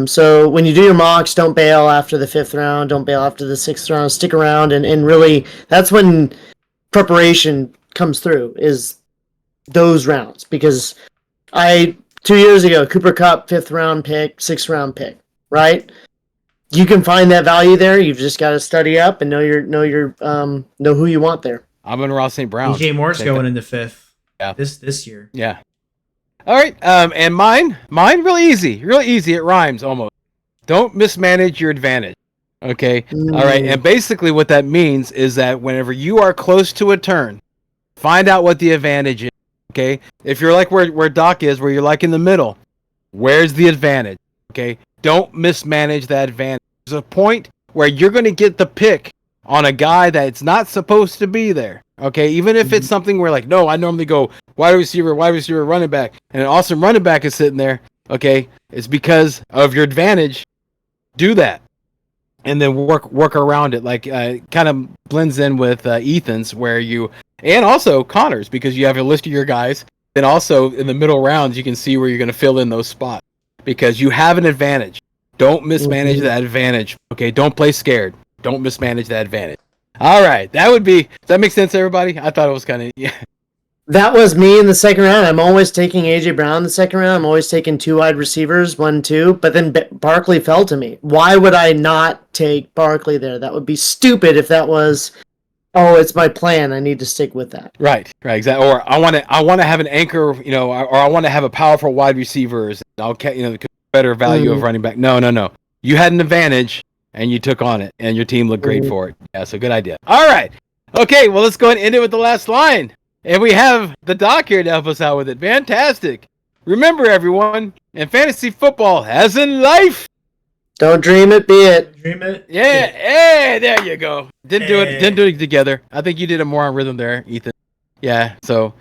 So when you do your mocks, don't bail after the 5th round. Don't bail after the 6th round. Stick around, and really, that's when preparation comes through, is those rounds. Because 2 years ago, Cooper Kupp, 5th round pick, 6th round pick, right? You can find that value there. You've just got to study up and know who you want there.
I'm in Ross St. Brown.
DJ Moore's going in the 5th.
Yeah.
This year.
Yeah. All right. And mine really easy. It rhymes almost. Don't mismanage your advantage. Okay. All right. And basically what that means is that whenever you are close to a turn, find out what the advantage is. Okay. If you're like where Doc is, where you're like in the middle, where's the advantage? Okay. Don't mismanage that advantage. There's a point where you're going to get the pick on a guy that's not supposed to be there. Okay, even if it's something where like, no, I normally go wide receiver, running back, and an awesome running back is sitting there. Okay, it's because of your advantage. Do that, and then work around it. Like kind of blends in with Ethan's, and also Connor's, because you have a list of your guys. Then also in the middle rounds, you can see where you're going to fill in those spots because you have an advantage. Don't mismanage that advantage. Okay, don't play scared. Don't mismanage that advantage. All right, does that make sense, everybody? I thought it was kind of, yeah.
That was me in the second round. I'm always taking AJ Brown in the second round. I'm always taking 2 wide receivers, 1-2. But then Barkley fell to me. Why would I not take Barkley there? That would be stupid if that was, it's my plan. I need to stick with that.
Right, exactly. Or I want to have an anchor, or I want to have a powerful wide receivers. I'll better value of running back. No. You had an advantage. And you took on it, and your team looked great for it. Yeah, so good idea. All right. Okay, well, let's go ahead and end it with the last line. And we have the Doc here to help us out with it. Fantastic. Remember, everyone, in fantasy football, as in life,
don't dream it, be it.
Dream it.
Yeah, hey, there you go. Didn't do it together. I think you did it more on rhythm there, Ethan. Yeah, so